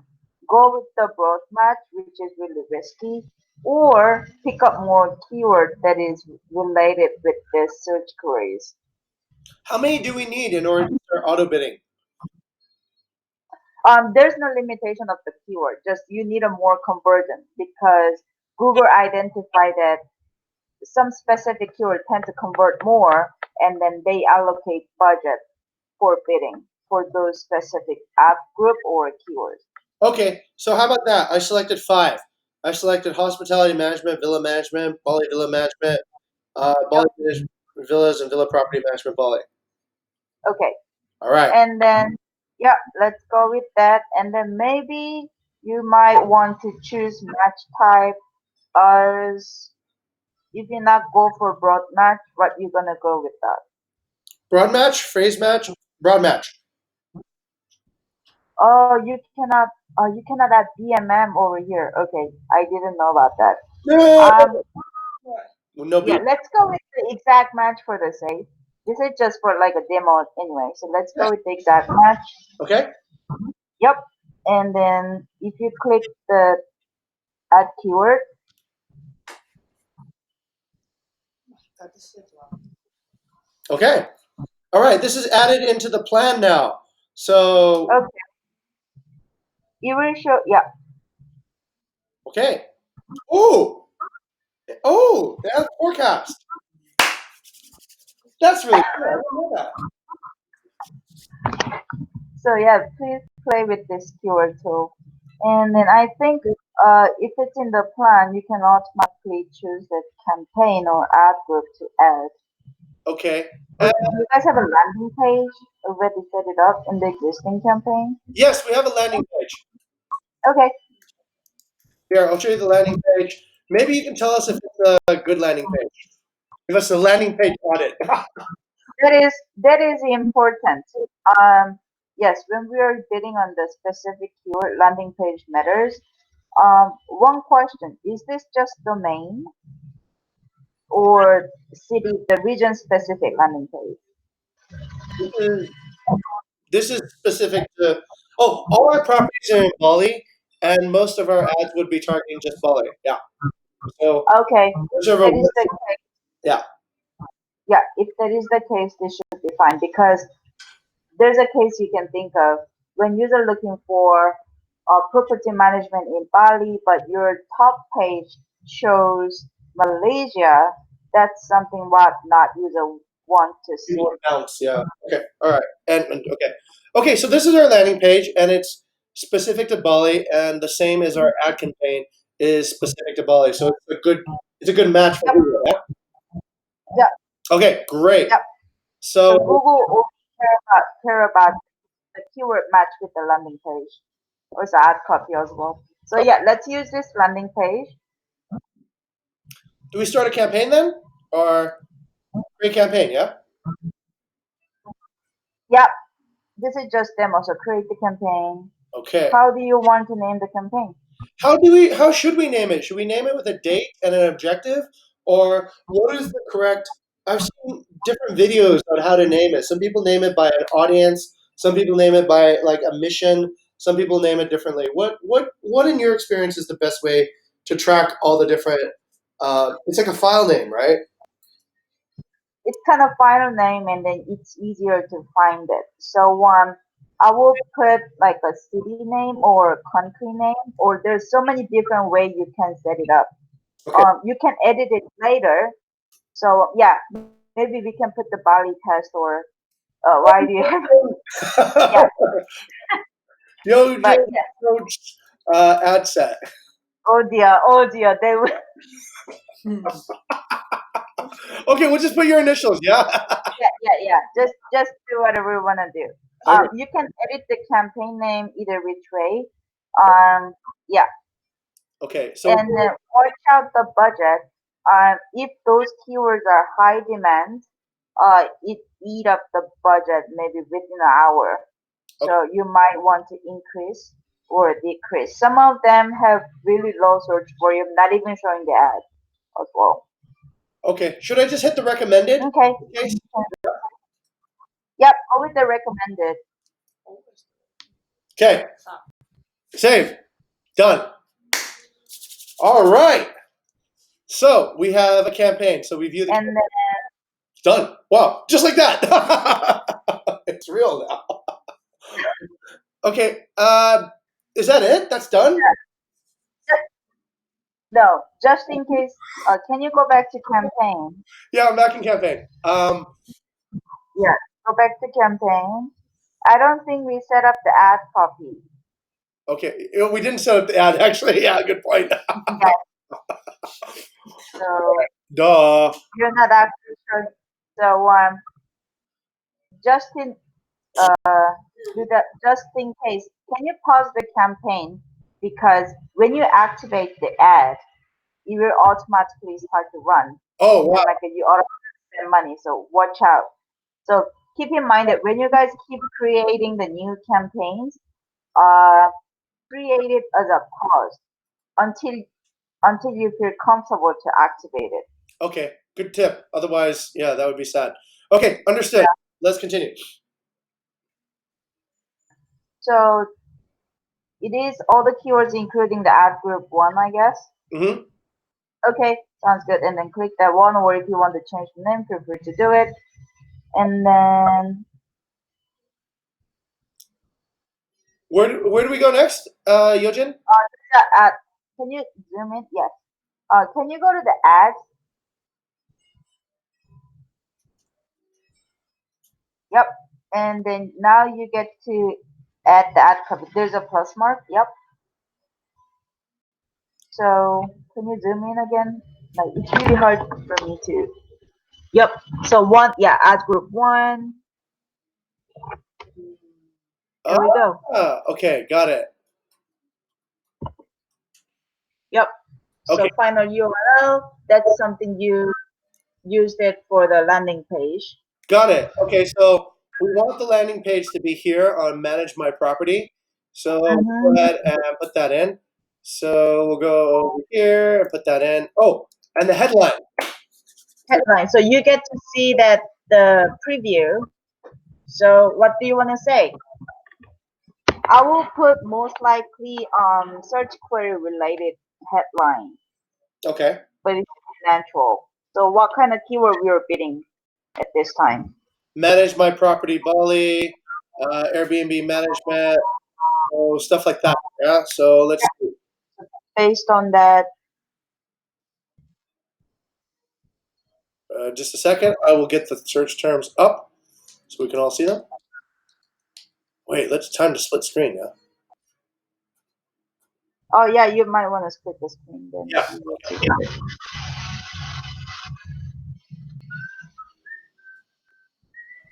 go with the broad match, which is really risky, or pick up more keyword that is related with the search queries. How many do we need in order to start auto bidding? There's no limitation of the keyword. Just you need a more conversion because Google identified that some specific keyword tend to convert more, and then they allocate budget for bidding for those specific app group or keywords. Okay, so how about that? I selected 5. I selected hospitality management, villa management, Bali villa management, Yep. Bali villas and villa property management, Bali. Okay. All right. And then, yeah, let's go with that. And then maybe you might want to choose match type as if you not go for broad match, what you gonna go with that? Broad match, phrase match, broad match. Oh, you cannot add DMM over here. Okay, I didn't know about that. No, Um, no yeah, beat. let's go with the exact match for the sake. This is just for like a demo anyway. So let's Yeah. go with the exact match. Okay. Yep. And then if you click the add keyword, That is it. Wow. Okay. All right. This is added into the plan now. So okay, it will show. Yeah. okay. Oh, that's forecast. That's really good. I didn't know that. So yeah, please play with this keyword too. And then I think if it's in the plan, you can automatically choose the campaign or ad group to add. Okay. Or And do you guys have a landing page already set it up in the existing campaign? yes, we have a landing page. Okay, Here, I'll show you the landing page. Maybe you can tell us if it's a good landing page. Give us a landing page audit. that is important. Um, yes, when we are bidding on the specific keyword, landing page matters. One question: is this just domain or city, the region specific landing page? This is this is specific to. Oh, all our properties are in Bali, and most of our ads would be targeting just Bali. Yeah. So Okay, if whichever that is the works. case, Yeah. yeah, if that is the case, this should be fine because there's a case you can think of when you're looking for property management in Bali, but your top page shows Malaysia. That's something what not user want to You see. want to bounce. Yeah. Okay. All right. And okay. Okay. So this is our landing page, and it's specific to Bali, and the same as our ad campaign is specific to Bali. So it's a good match for Yep, Google. Yeah. yep, Okay. Great. yep. So So Google will care about the keyword match with the landing page. Or the ad copy as well. So yeah, let's use this landing page. do we start a campaign then, or create campaign? Yeah. Yep, this is just demo. So create the campaign. Okay. How do you want to name the campaign? How should we name it? Should we name it with a date and an objective, or what is the correct? I've seen different videos on how to name it. Some people name it by an audience. Some people name it by like a mission. Some people name it differently. What in your experience is the best way to track all the different? It's like a file name, right? It's kind of final name, and then it's easier to find it. So I will put like a city name or a country name, or there's so many different ways you can set it up. Okay. You can edit it later. So yeah, maybe we can put the Bali test or why do you have yeah, Yo, but yeah. Coach, ad set. Oh dear, they will. Okay, we'll just put your initials. Yeah. Yeah. Just do whatever you wanna do. Okay. You can edit the campaign name either which way. Um, yeah, Okay. So and watch out the budget. If those keywords are high demand, it eat up the budget maybe within an hour. okay. So you might want to increase or decrease. Some of them have really low search volume, not even showing the ad as well. Okay. Should I just hit the recommended? Okay. Okay. Yep, go with the recommended. Okay. Save. Done. All right. So we have a campaign. So we view the And then done. Wow. Just like that. It's real now. Okay. Is that it? That's done? no, just in case, can you go back to campaign? Yeah, I'm back in campaign. Yeah, go back to campaign. I don't think we set up the ad copy. Okay. We didn't set up the ad actually. Yeah, good point. Yeah, so Duh. you're not actually sure. So just in do that just in case, can you pause the campaign because when you activate the ad, it will automatically start to run. Oh, And then wow. like you automatically spend money. So watch out. So keep in mind that when you guys keep creating the new campaigns, uh, create it as a pause until you feel comfortable to activate it. Okay. Good tip. Otherwise, yeah, that would be sad. Okay. Understood. Let's continue. So it is all the keywords including the ad group one, I guess. Mm-hmm. Okay, sounds good. And then click that one, or if you want to change the name, feel free to do it. And then Where do we go next, Yojin? the ad. Can you zoom in? Yes. Can you go to the ads? Yep. And then now you get to add the ad copy. There's a plus mark. Yep. So can you zoom in again? Like it's really hard for me to. Yep. So one, yeah, ad group one. There we go. Okay, got it. Yep. So Okay, final URL. That's something you used it for the landing page. got it. Okay, so we want the landing page to be here on Manage My Property. So go Mm-hmm. ahead and put that in. So we'll go over here and put that in. Oh, and the headline. Headline. So you get to see that the preview. So what do you want to say? I will put most likely search query related headline, Okay. but it's natural. So what kind of keyword we are bidding at this time? Manage my property, Bali, Airbnb management, stuff like that. Yeah. So let's see. Based on that, Just a second. I will get the search terms up so we can all see them. Wait, let's time to split screen. Yeah. oh yeah, you might want to split the screen then. Yeah. You will see it.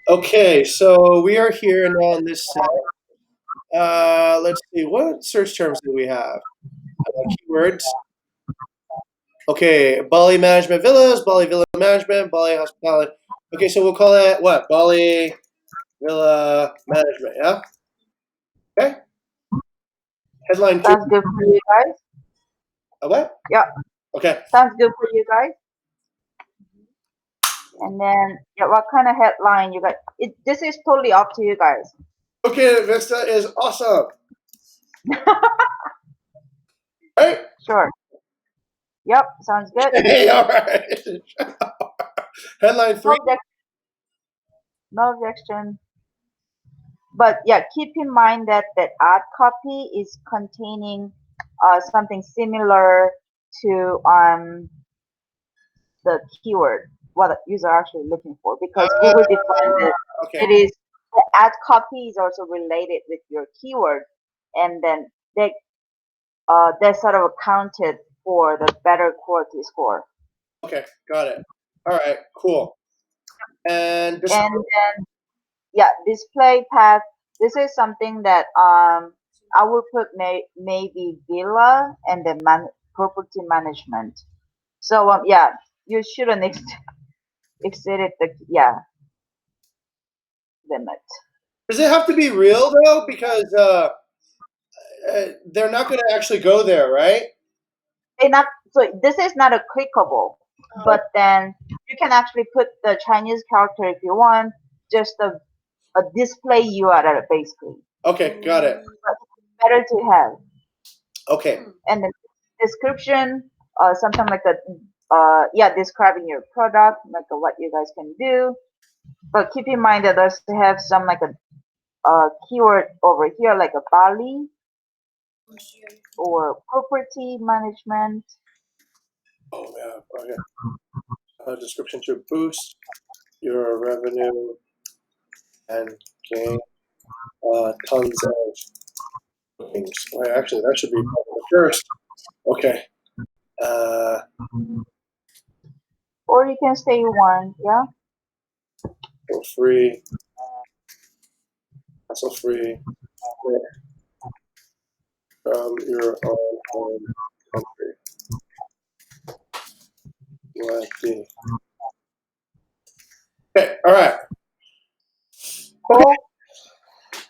Okay. So we are here now on this set. Let's see. What search terms do we have? Keywords. Okay, Bali Management Villas, Bali Villa Management, Bali Hospitality. Okay, so we'll call it what? Bali Villa Management, yeah? Okay. Headline two. Sounds good for you guys. What? Yeah, Okay. sounds good for you guys. And then, yeah, what kind of headline you got? This is totally up to you guys. Okay, Vista is awesome. Right? Sure. Yep, sounds good. Hey, all right. Headline No three. objection. No objection. But yeah, keep in mind that that ad copy is containing something similar to the keyword what the user are actually looking for, because Google defined that Okay. it is the ad copy is also related with your keyword, and then they sort of accounted for the better quality score. Okay, got it. All right, cool. And this. And then yeah, display path. This is something that I would put maybe villa and then property management. So yeah, you shouldn't exceed it the limit. Does it have to be real though? Because they're not going to actually go there, right? Not so this is not a clickable, but then you can actually put the Chinese character if you want, just a display URL basically. Okay, got it. But better to have. Okay. And the description, something like a describing your product, like what you guys can do. But keep in mind that there's to have some like a keyword over here, like a Bali or property management. Oh yeah. Okay. Description to boost your revenue and gain tons of bookings. Well, actually, that should be the first. Okay. Uh, Or you can say one, yeah. for free, hassle free from your own home country. USD. Okay. All right. Okay. Cool.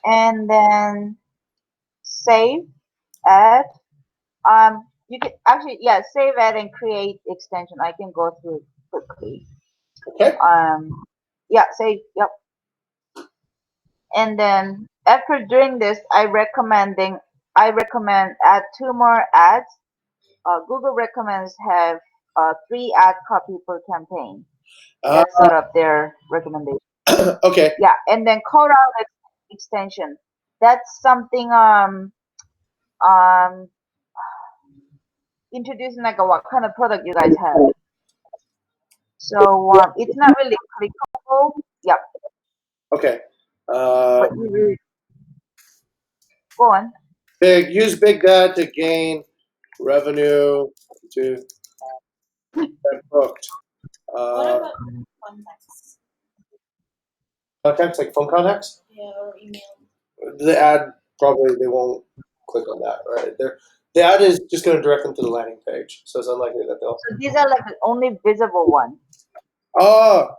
And then save, add. You can actually save, add, and create extension. I can go through quickly. Okay. Save. Yep. And then after doing this, I recommend add two more ads. Google recommends have 3 ad copy per campaign. That's sort of their recommendation. Okay. Yeah, and then call out extension. That's something um introducing like what kind of product you guys have. So it's not really clickable. Yep. Okay. But you really go on. Use big data to gain revenue to get booked. What about contacts? Contacts like phone contacts. Yeah, or email. The ad probably they won't click on that, right? The ad is just going to direct them to the landing page, so it's unlikely that they'll. So these are like the only visible one. Oh,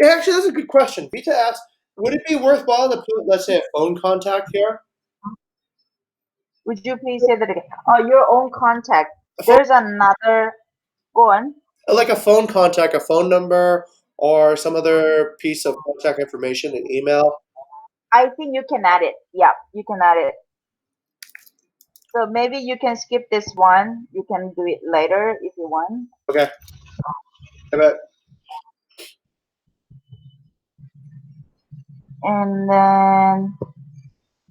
actually, that's a good question. Vita asks, would it be worthwhile to put, let's say, a phone contact here? Would you please say that again? Your own contact. A phone, There's another. Go on. like a phone contact, a phone number, or some other piece of contact information, an email. I think you can add it. Yeah, you can add it. So maybe you can skip this one. You can do it later if you want. Okay. I bet. And then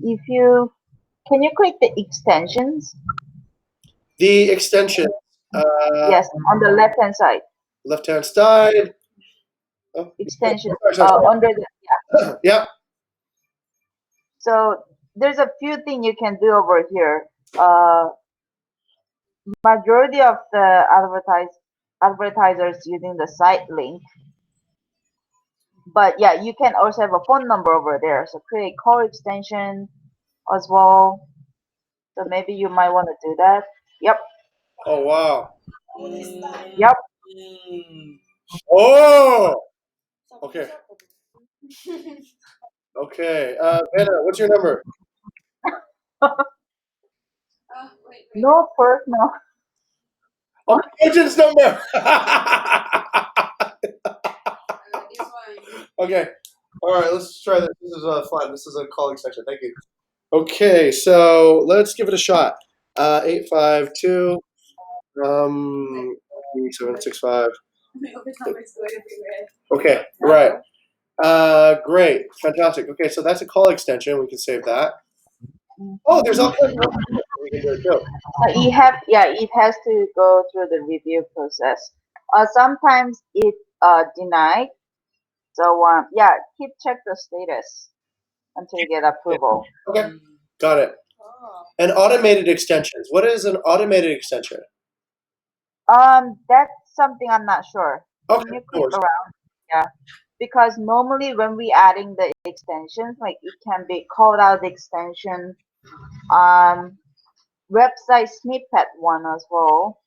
if you can you click the extensions? The extension, uh, Yes, on the left hand side. left hand side. Oh, Extension sorry. under the Yeah. so there's a few things you can do over here. Uh, Majority of the advertisers using the site link, but yeah, you can also have a phone number over there. So create call extension as well. So maybe you might want to do that. Yep, Oh wow. yep. Oh. Okay. Okay. Anna, what's your number? No personal. Oh, agent's number. Okay. All right. Let's try this. This is fun. This is a calling section. Thank you. Okay. So let's give it a shot. 852 765. Okay. Right. Great. Fantastic. Okay. So that's a call extension. We can save that. Oh, there's all kinds of we can do it too. It has to go through the review process. Sometimes it denied. So yeah, keep check the status until you get approval. Okay. Got it. And automated extensions. What is an automated extension? That's something I'm not sure. Okay. Can you No click worries. around? Yeah, because normally when we adding the extensions, like it can be called out the extension, um, website snippet one as well.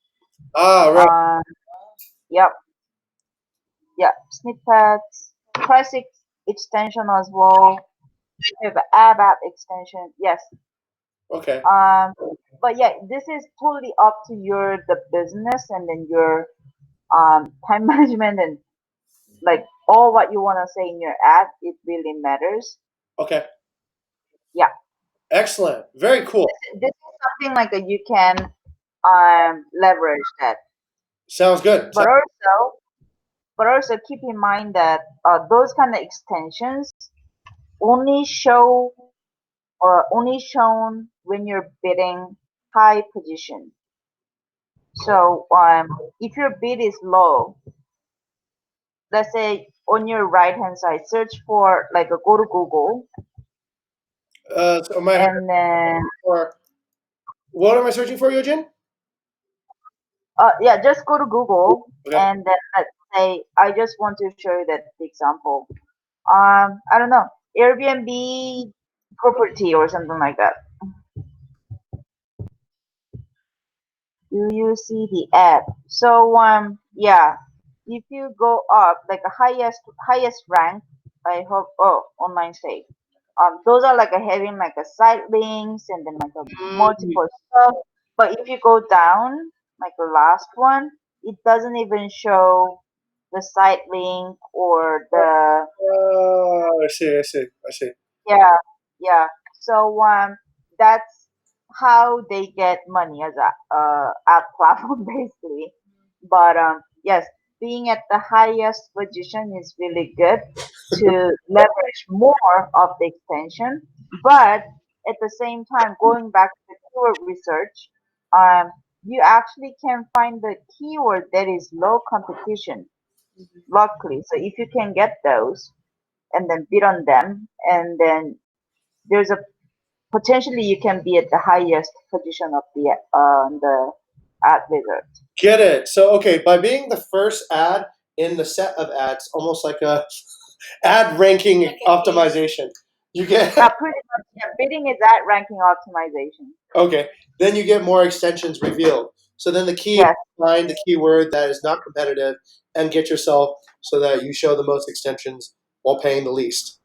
Ah, right. Yep, yeah, snippets, press extension as well. We have app extension. Yes. Okay. Um, but yeah, this is totally up to your the business and then your time management and like all what you want to say in your ad. It really matters. Okay. Yeah, Excellent. Very cool. this is something like a, you can leverage that. Sounds good. But also keep in mind that those kind of extensions only show or only shown when you're bidding high position. So if your bid is low, let's say on your right hand side, search for like a go to Google So am I and then for what am I searching for, YeoJin? yeah, just go to Google Okay. and then let's say I just want to show you that example. I don't know, Airbnb property or something like that. Do you see the ad? So yeah, if you go up like a highest rank, I hope online save. Those are like a having like a site links and then like a Mm, multiple stuff. But if you go down, like the last one, it doesn't even show the site link or the I see. I see. I see. yeah, yeah. So that's how they get money as a ad platform basically. But yes, being at the highest position is really good to leverage more of the extension. But at the same time, going back to the keyword research, you actually can find the keyword that is low competition. Luckily, so if you can get those and then bid on them, and then there's a potentially you can be at the highest position of the ad wizard. Get it. So okay, by being the first ad in the set of ads, almost like a ad ranking Like a optimization. You get Pretty much, yeah, bidding is ad ranking optimization. okay. Then you get more extensions revealed. So then the key is Yes, to find the keyword that is not competitive and get yourself so that you show the most extensions while paying the least.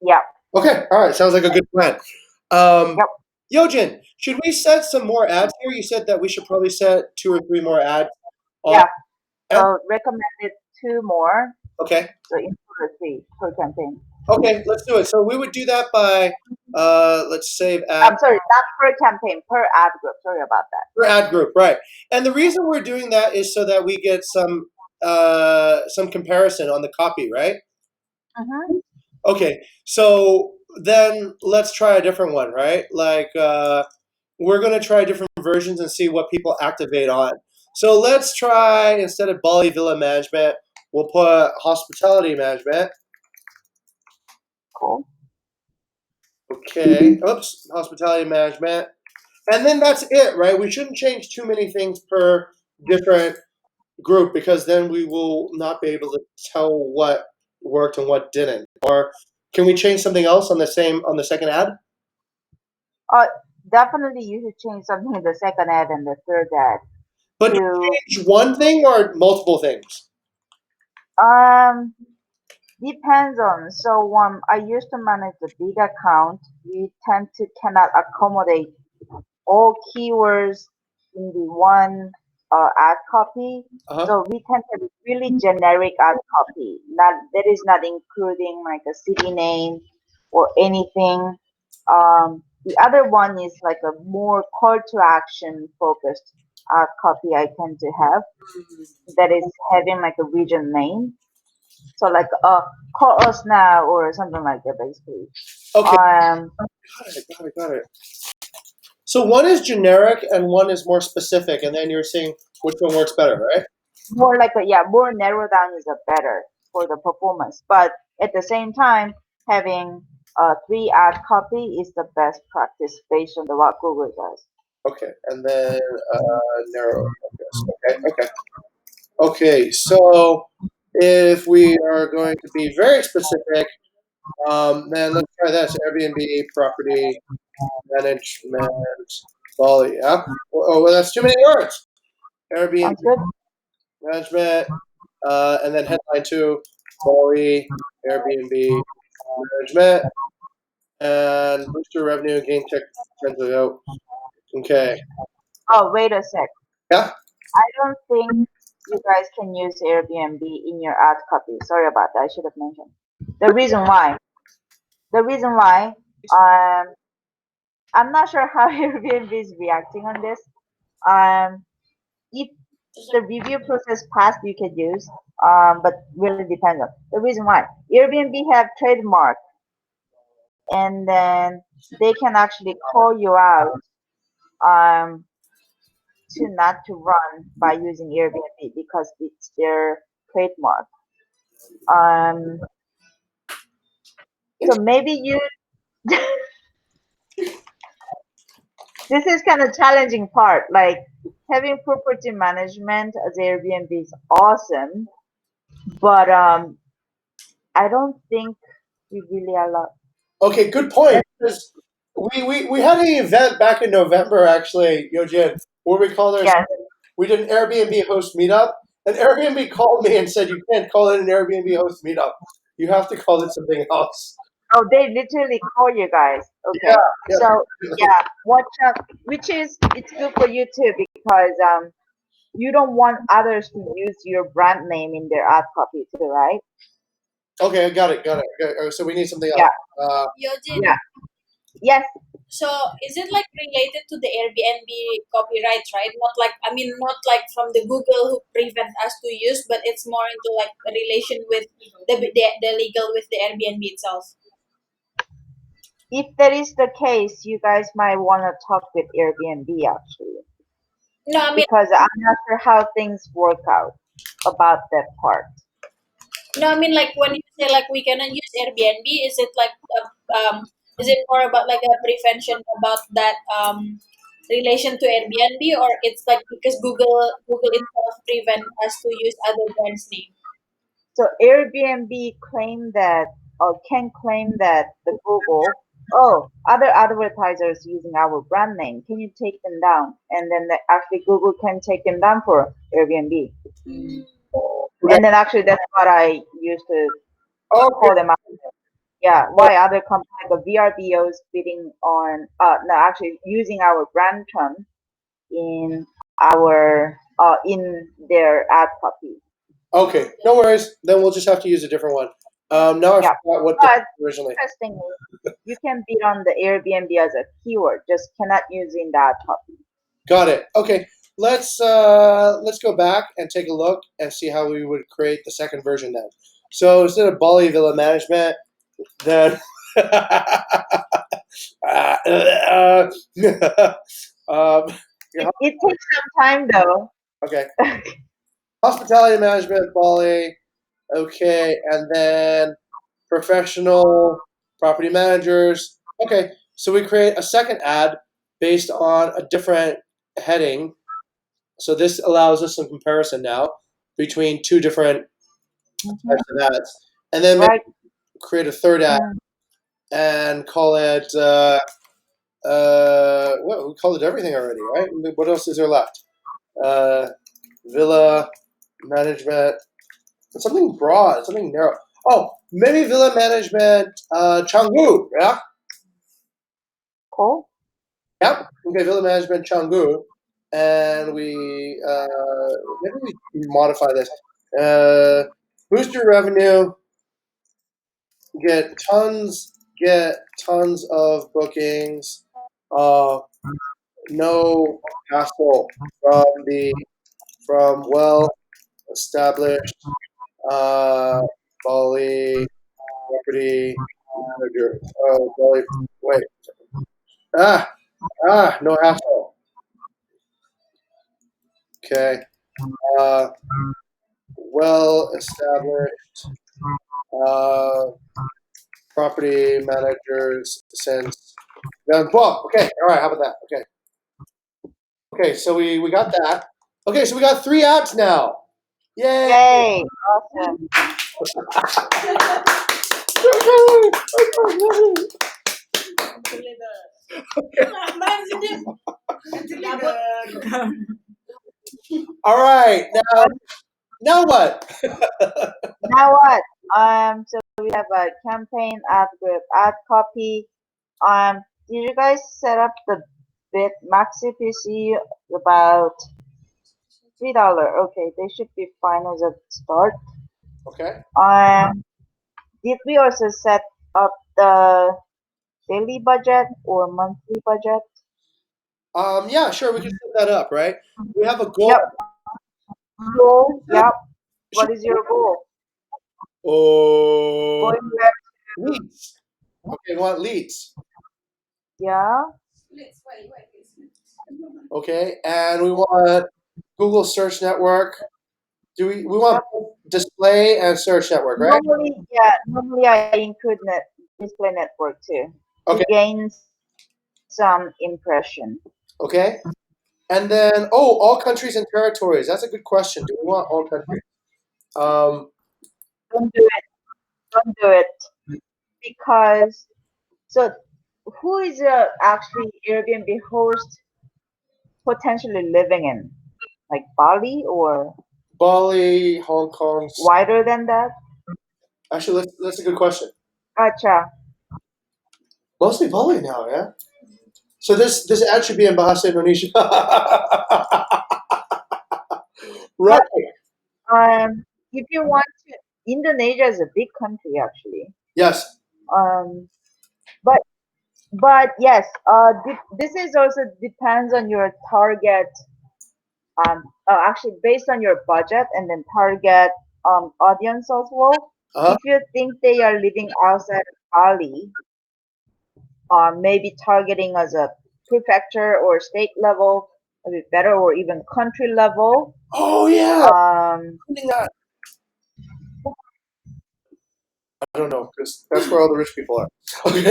yeah, Okay, all right, sounds like a good plan. Um, yep. YeoJin, should we set some more ads here? You said that we should probably set 2 or 3 more ads on. Yeah. And, So recommended 2 more. okay. So in total 3 per campaign. Okay, let's do it. So we would do that by, let's save ad I'm sorry, not per campaign, per ad group. Sorry about that. per ad group, right? And the reason we're doing that is so that we get some comparison on the copy, right? Mm-hmm. Okay, so then let's try a different one, right? Like we're gonna try different versions and see what people activate on. So let's try, instead of Bali Villa Management, we'll put Hospitality Management. Cool. Okay, oops, Hospitality Management. And then that's it, right? We shouldn't change too many things per different group because then we will not be able to tell what worked and what didn't. Or can we change something else on the second ad? Uh, Definitely you should change something in the second ad and the third ad But to change one thing or multiple things? um depends on. So I used to manage the big account. We tend to cannot accommodate all keywords in the one ad copy. Uh-huh. So we tend to really generic ad copy. Not that is not including like a city name or anything. The other one is like a more call to action focused ad copy I tend to have that is having like a region name. So like call us now or something like that basically. Okay, Um got it. So one is generic and one is more specific, and then you're seeing which one works better, right? More like a yeah, more narrow down is a better for the performance. But at the same time, having 3 ad copy is the best practice based on the what Google does. Okay, and then narrow focus. Okay. Okay, so if we are going to be very specific, then let's try this: Airbnb property management Bali. Yeah. Oh, well, that's too many words. Airbnb Sounds good. management, and then headline 2, Bali Airbnb management, and boost your revenue and gain tech trends out. Okay. Oh, wait a sec. Yeah. I don't think you guys can use Airbnb in your ad copy. Sorry about that. I should have mentioned. The reason why. The reason why. Um, I'm not sure how Airbnb is reacting on this. If the review process passed, you can use, but really depends on the reason why. Airbnb have trademark, and then they can actually call you out um, to not to run by using Airbnb because it's their trademark. Um, so maybe you. This is kind of challenging part. Like having property management as Airbnb is awesome, but I don't think we really allow. Okay, good point. Because we had an event back in November, actually, YeoJin, where we called ourselves. Yes. We did an Airbnb host meetup, and Airbnb called me and said, "You can't call it an Airbnb host meetup. You have to call it something else." Oh, they literally call you guys. Yeah, Okay. So yeah, watch out. Which is it's good for you too because you don't want others to use your brand name in their ad copy too, right? Okay, I got it. Okay, so we need something else. Yeah. Yojin, Yeah. Yes. so is it like related to the Airbnb copyrights, right? Not like, I mean, not like from the Google who prevent us to use, but it's more into like a relation with the legal with the Airbnb itself. If that is the case, you guys might want to talk with Airbnb actually No, I mean, because I'm not sure how things work out about that part. no, I mean like when you say like we cannot use Airbnb, is it like is it more about like a prevention about that relation to Airbnb, or it's like because Google itself prevent us to use other brands name? So Airbnb claim that or can claim that the Google, oh, other advertisers using our brand name, can you take them down? And then actually Google can take them down for Airbnb. Mm. Okay. And then actually that's what I used to Okay. call them out. Yeah, why other companies like the VRBOs bidding on no, actually using our brand term in our in their ad copy. Okay, no worries. Then we'll just have to use a different one. Now I Yeah, forgot what the but originally. interesting is you can bid on the Airbnb as a keyword, just cannot use in the ad copy. Got it. Okay, let's go back and take a look and see how we would create the second version then. So instead of Bali Villa Management, then um, It takes some time though. okay, hospitality management, Bali. Okay, and then professional property managers. Okay, so we create a second ad based on a different heading. So this allows us some comparison now between two different Mhm. types of ads, and then maybe Right. create a third ad Mm. and call it. Well, we called it everything already, right? What else is there left? Uh, Villa management. Something broad, something narrow. Oh, maybe villa management, Canggu, yeah? Cool. Yep. Okay, villa management, Canggu. And maybe we modify this. Uh, Boost your revenue, get tons of bookings, uh, no hassle from well established, uh, Bali property manager. Oh, Bali, wait. Ah, no hassle. Okay. Uh, well established uh, property managers since then. Well, okay. All right. How about that? Okay. Okay. So we got that. Okay. So we got 3 apps now. Yay! Yay! Awesome. Actually, the All right. Now what? Now what? So we have a campaign ad group, ad copy. Did you guys set up the bid maxi PC about $3? Okay, they should be fine as a start. Okay. Um, did we also set up the daily budget or monthly budget? Yeah. Sure. We can set that up. Right. We have a goal. Yep. Goal. Yep. What is your goal? Oh, Going back. leads. Okay. We want leads. Yeah. Okay, and we want Google Search Network. We want Yep. display and search network, right? Normally I include display network too Okay, to gain some impression. okay. And then all countries and territories. That's a good question. Do we want all countries? Um, Don't do it. Don't do it because so who is actually Airbnb host potentially living in like Bali or Bali, Hong Kong. wider than that? Actually, that's a good question. Gotcha. Mostly Bali now, yeah. So this ad should be in Bahasa Indonesia, right? But if you want to, Indonesia is a big country actually. Yes. Um, but yes, this is also depends on your target. Actually, based on your budget and then target audience as well. Uh-huh. If you think they are living outside of Bali, maybe targeting as a prefecture or state level a bit better, or even country level. Oh yeah. Um, I don't know because that's where all the rich people are. Okay.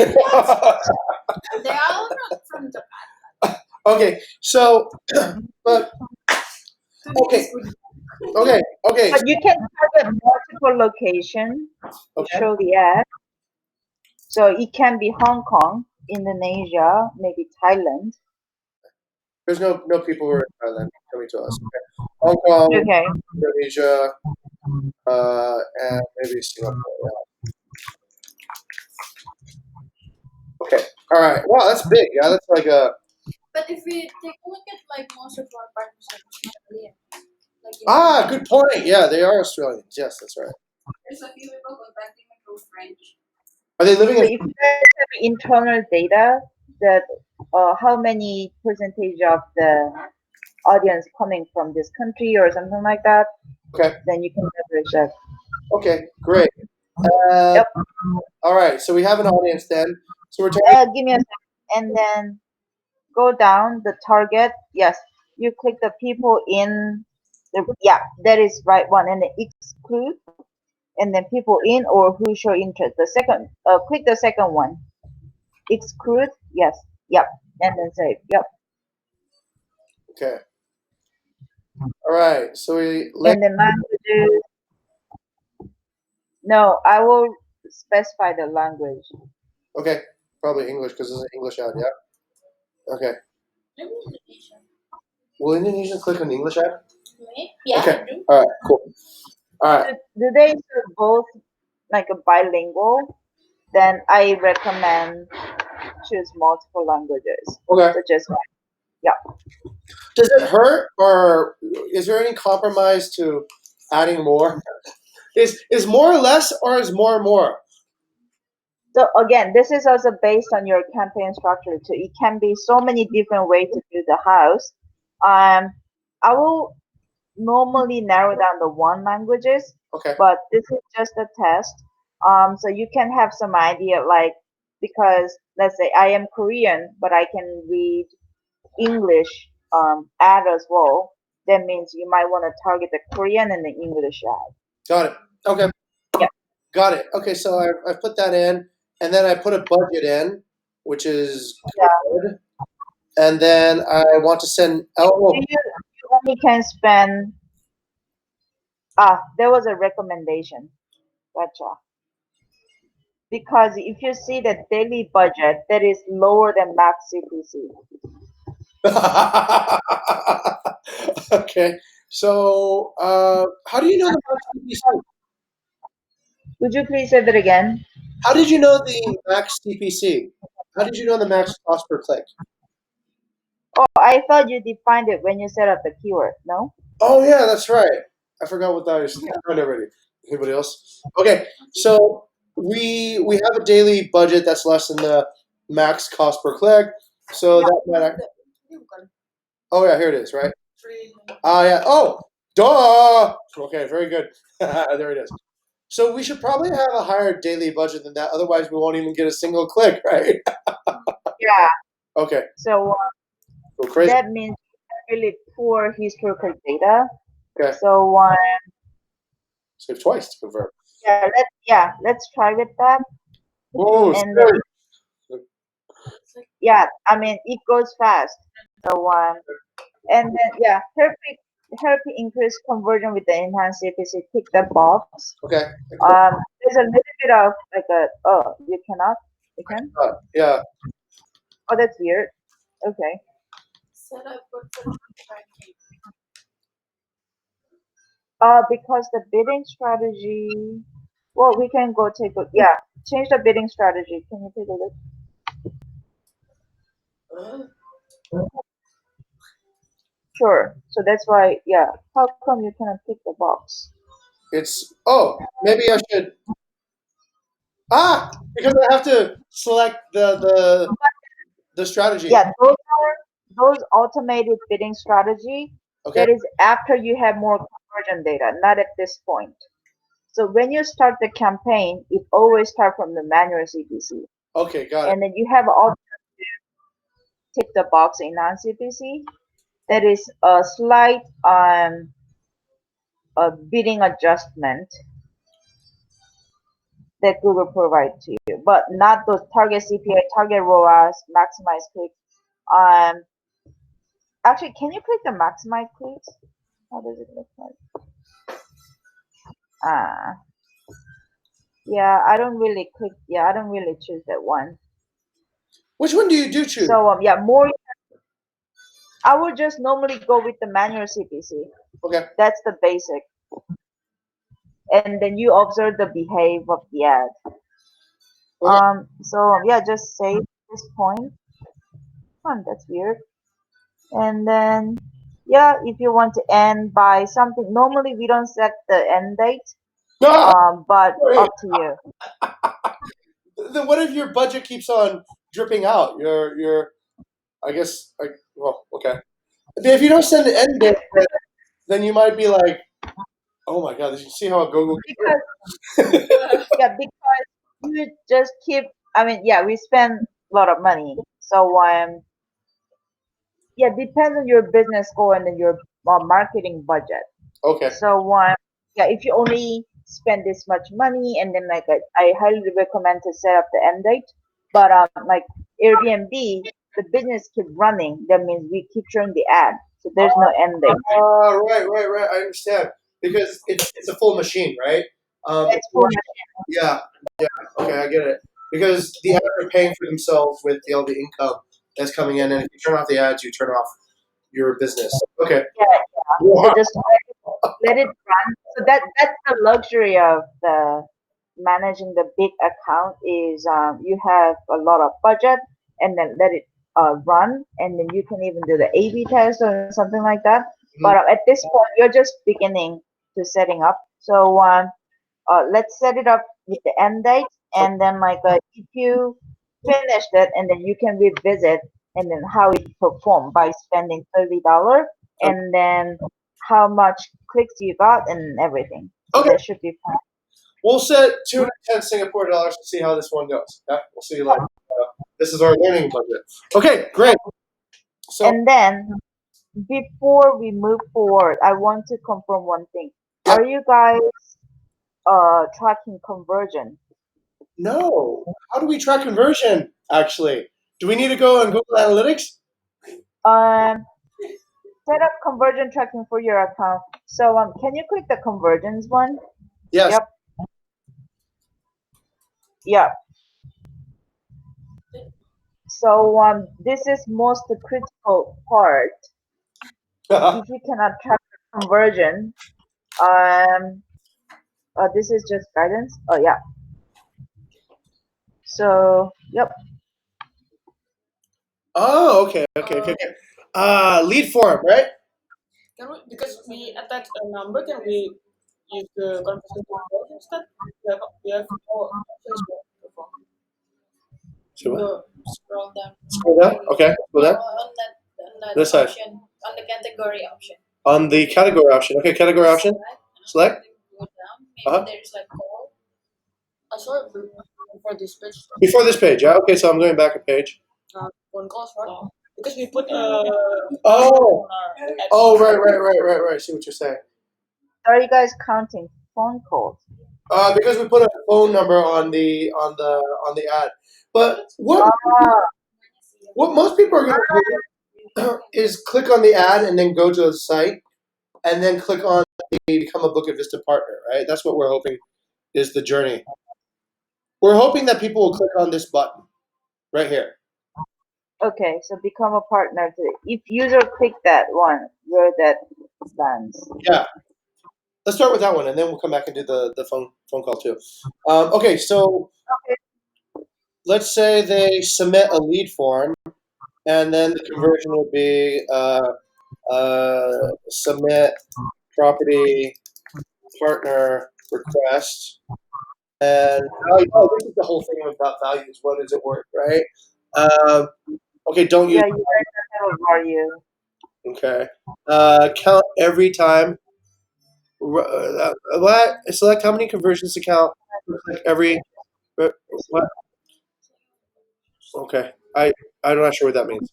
they are all from Japan. Okay. So, but okay. Okay. but you can target multiple locations to Okay. show the ad. So it can be Hong Kong, Indonesia, maybe Thailand. There's no people who are in Thailand coming to us. Okay. Hong Kong, Okay. Indonesia, and maybe Singapore. Yeah. All right. Wow, that's big. Yeah, that's like a. But if we take a look at like most of our partners are Australian, like in Ah, India. good point. Yeah, they are Australians. Yes, that's right. There's a few people contacting me through French. Are they living So in? if you guys have internal data that how many percentage of the audience coming from this country or something like that, Okay. then you can leverage that. Okay. Great. Uh, Yep. all right. So we have an audience then. So we're talking. Give me a second. And then go down the target. Yes, you click the people in. Yeah, that is right one. And then exclude. And then people in or who show interest. The second, click the second one. Exclude. Yes. Yep. And then save. Yep. Okay. All right. So And then languages. No, I will specify the language. Okay. Probably English because it's an English ad. Yeah. Okay. Maybe Indonesian. Will Indonesian click on the English ad? Me? Yeah, Okay. I do. All right. Cool. All right. Do they serve both like a bilingual? Then I recommend choose multiple languages. Okay. So just yeah. Does it hurt, or is there any compromise to adding more? Is more less, or is more? So again, this is also based on your campaign structure too. It can be so many different ways to do the house. I will normally narrow down the one languages, Okay. but this is just a test. So you can have some idea like because let's say I am Korean, but I can read English ad as well. That means you might want to target the Korean and the English ad. Got it. Okay. Yeah. Got it. Okay. So I put that in, and then I put a budget in, which is Yeah. good. And then I want to send. Oh, You only can spend. There was a recommendation. Gotcha. Because if you see the daily budget, that is lower than max CPC. okay. So how do you know the max CPC? Would you please say that again? How did you know the max CPC? How did you know the max cost per click? Oh, I thought you defined it when you set up the keyword. No? Oh yeah, that's right. I forgot what that was. I already. Anybody else? Okay, so we have a daily budget that's less than the max cost per click. So that might. Oh yeah, here it is. Right. Yeah. Oh, duh. Okay, very good. there it is. So we should probably have a higher daily budget than that. Otherwise, we won't even get a single click, right? Yeah. Okay. So Go crazy. that means really poor historical data. Okay. So Save twice to confirm. let's try with that. Whoa, And then, yeah, I mean it goes fast. So and then help increase conversion with the enhanced CPC. Tick the box. okay. There's a little bit of like you cannot you can Yeah. that's weird. Okay. Set up Because the bidding strategy. Well, we can go take a change the bidding strategy. Can you take a look? Sure. So that's why, How come you cannot pick the box? It's maybe I should because I have to select the strategy. Yeah, those automated bidding strategy. Okay. That is after you have more conversion data, not at this point. So when you start the campaign, it always start from the manual CPC, Okay, got it. and then you have all tick the box in non-CPC. That is a slight a bidding adjustment that Google provides to you, but not those target CPA, target ROAS, maximize click. Um, Actually, can you click the maximize clicks? How does it look like? Uh, I don't really click. Yeah, I don't really choose that one. Which one do you do choose? So more. I would just normally go with the manual CPC. Okay. That's the basic. And then you observe the behavior of the ad. Okay. So just save this point. That's weird. And then, yeah, if you want to end by something, normally we don't set the end date, Ah, but wait. up to you. Then what if your budget keeps on dripping out? I guess, well, okay. If you don't send an end date, then you might be like, oh my god, did you see how it goes? Because yeah, because you just keep. I mean, yeah, we spend a lot of money, so yeah, depends on your business goal and then your marketing budget. Okay. So yeah, if you only spend this much money, and then like I highly recommend to set up the end date. But like Airbnb, the business keep running. That means we keep showing the ad, so there's no end date. Right. I understand because it's a full machine, right? It's full. Yeah, yeah. Okay, I get it. Because the ads are paying for themselves with all the income that's coming in, and if you turn off the ads, you turn off your business. Okay. Yeah, Wow. so just let it run. So that's the luxury of the managing the big account is you have a lot of budget and then let it run, and then you can even do the A/B test or something like that. But at this point, you're just beginning to setting up. So let's set it up with the end date, and then like if you finish it, and then you can revisit, and then how it performed by spending $30, and then how much clicks you got and everything. So Okay. that should be fine. We'll set 210 Singapore dollars to see how this one goes. Yeah, we'll see you later. This is our learning budget. Okay, great. So And then before we move forward, I want to confirm one thing. yeah, Are you guys tracking conversion? no. How do we track conversion? Actually, do we need to go on Google Analytics? Um, Set up conversion tracking for your account. So can you click the conversions one? Yes. Yep. Yep. So this is most critical part. If you cannot track the conversion, um, this is just guidance. Oh yeah. So yep. Oh, okay. Lead form, right? Can we, because we attach a number, can we use the conversation control instead? We have all options for So what? Go scroll down. Scroll down. Okay. Scroll down. On that This side. option, on the category option. On the category option. Okay, category option. Select. Go down. Maybe Uh-huh. there's like call. I saw it before this page. Before this page, yeah. Okay, so I'm going back a page. Phone calls, right? Because we put Oh. on our ads. Oh, right. See what you're saying. Are you guys counting phone calls? Because we put a phone number on the ad. But what Ah, most people are going to do is click on the ad and then go to the site and then click on the become a Bukit Vista partner, right? That's what we're hoping is the journey. We're hoping that people will click on this button right here. okay. So become a partner. If user click that one where that lands. Yeah. Let's start with that one, and then we'll come back and do the phone call too. Okay, so let's say they submit a lead form, and then the conversion would be submit property partner request, and this is the whole thing about values. What is it worth, right? Okay, don't use. Yeah, you guys have a value. Okay, count every time. What? Select how many conversions to count. Like every. What? Okay, I'm not sure what that means.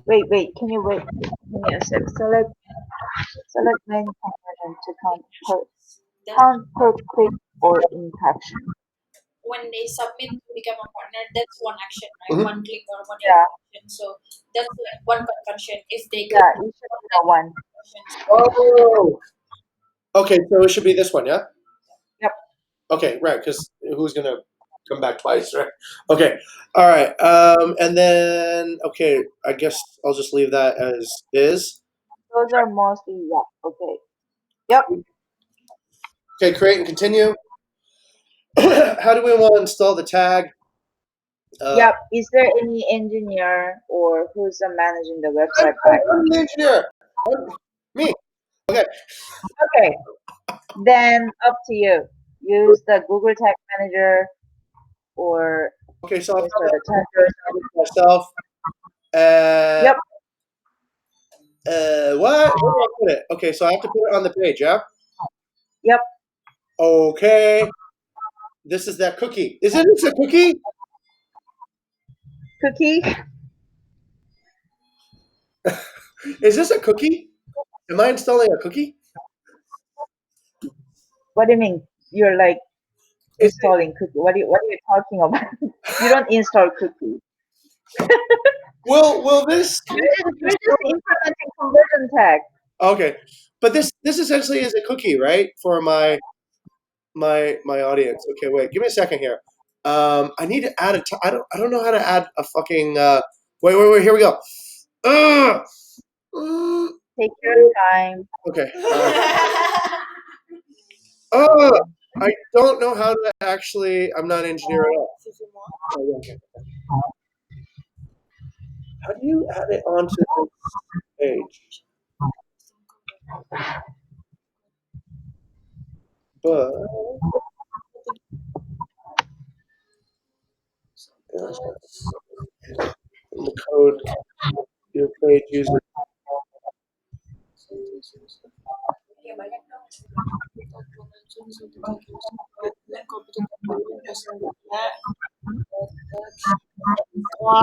Wait. Can you wait? Give me a sec. Select main conversion to count per click or interaction. When they submit to become a partner, that's one action, right? Mhm. One click or one Yeah. interaction. So that's like one conversion. If they Yeah, click it should be the one. Oh. Okay, so it should be this one, yeah. Yep. Okay, right. Because who's gonna come back twice, right? Okay, all right. And then okay, I guess I'll just leave that as is. Those are mostly yeah. Okay. Yep. Okay, create and continue. How do we want to install the tag? Uh, Yep. Is there any engineer or who's managing the I'm, website I'm, back I'm end? the engineer. Me. Okay. Okay. Then up to you. Use the Google Tag Manager or Okay. So I've got install that the tag. myself. Uh, Yep. what? Where do I put it? Okay. So I have to put it on the page. Yeah. Yep. Okay. This is that cookie. Isn't this a cookie? Cookie. Is this a cookie? Am I installing a cookie? What do you mean? You're like Is it, installing cookie. What are you talking about? You don't install cookie. will this? You're just implementing conversion tag. Okay, but this essentially is a cookie, right? For my audience. Okay, wait, give me a second here. I need to add I don't know how to add a fucking. Wait. Here we go. Ugh! Mm, Take your time. okay. Uh, I don't know how to actually. I'm not an engineer at all. Oh, yeah, okay. How do you add it onto this page? But the code your page user. Wah,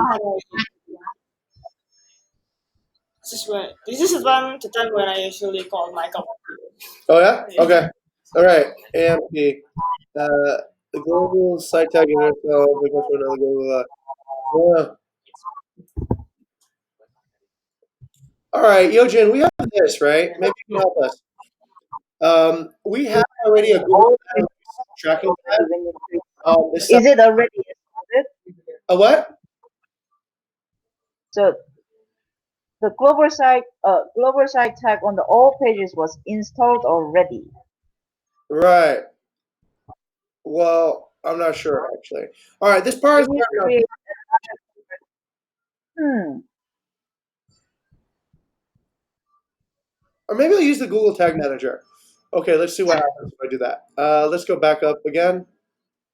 this is one the time when I usually call my company. Oh yeah. Okay. All right. AMP. The global site tag is because we're another global. Yeah. All right, Yojin, we have this right. Maybe you can help us. We have already a Google All Tag tracking already tab. when you click. This Is it already installed? a what? So the global site tag on the all pages was installed already. Right. Well, I'm not sure actually. All right, this part is When you hard enough. create, hmm, Or maybe I'll use the Google Tag Manager. Okay, let's see what happens if I do that. Let's go back up again.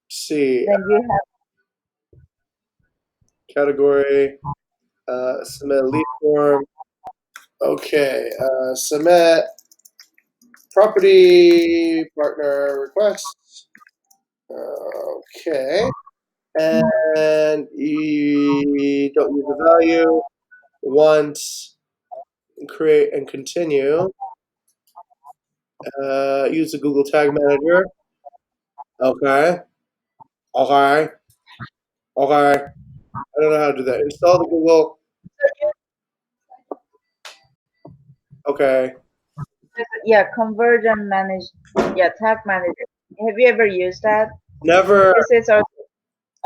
See then you have category, submit lead form. Okay, submit property partner requests. Okay, and you don't use the value. Once create and continue. Use the Google Tag Manager. Okay, okay, okay. I don't know how to do that. Install the Google. Okay. yeah conversion manage yeah tag manager. Have you ever used that? Never. Because it's also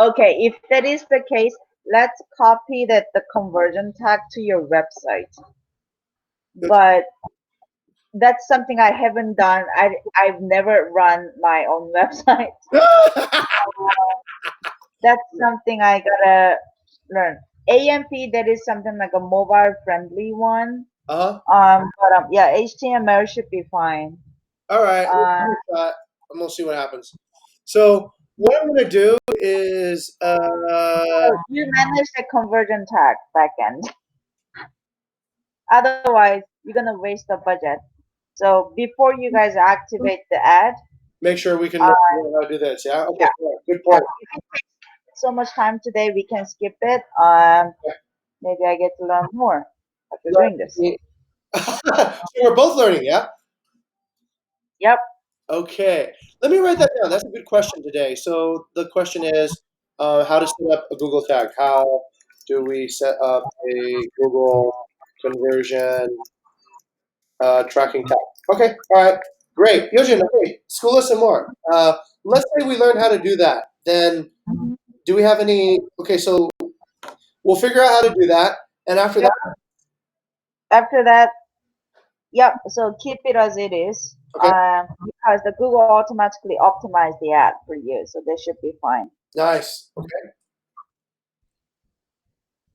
okay. If that is the case, let's copy that the conversion tag to your website. But that's something I haven't done. I've never run my own website. That's something I gotta learn. AMP, that is something like a mobile friendly one. Uh-huh. But yeah, HTML should be fine. All right. We'll Uh, do that. I'm gonna see what happens. So what I'm gonna do is so you manage the conversion tag backend. Otherwise, you're gonna waste the budget. So before you guys activate the ad, make sure we can uh, learn how to do this. Yeah. Okay. yeah, All right. Good yeah. point. If it takes so much time today, we can skip it. Maybe I get to learn more after doing this. So we're both learning. Yeah. Yep. Okay. Let me write that down. That's a good question today. So the question is, how to set up a Google tag. How do we set up a Google conversion tracking tab? Okay. All right. Great. Yojin, okay. School us some more. Let's say we learn how to do that. Then do we have any? Okay. So we'll figure out how to do that. And after Yep. that, After that, yep. So keep it as it is. okay. Because the Google automatically optimized the ad for you, so they should be fine. Nice. Okay.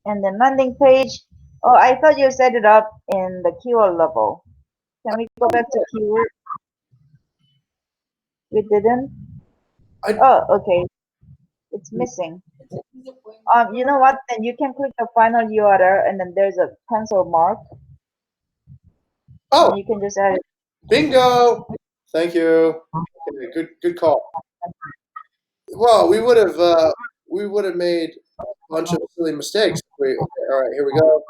And then landing page. Oh, I thought you set it up in the keyword level. Can we go back to keyword? We didn't? I, Oh, okay. It's missing. You know what? Then you can click the final URL and then there's a pencil mark oh, and you can just add it. bingo! Thank you. Okay, good call. Well, we would have made a bunch of silly mistakes. Okay, all right, here we go.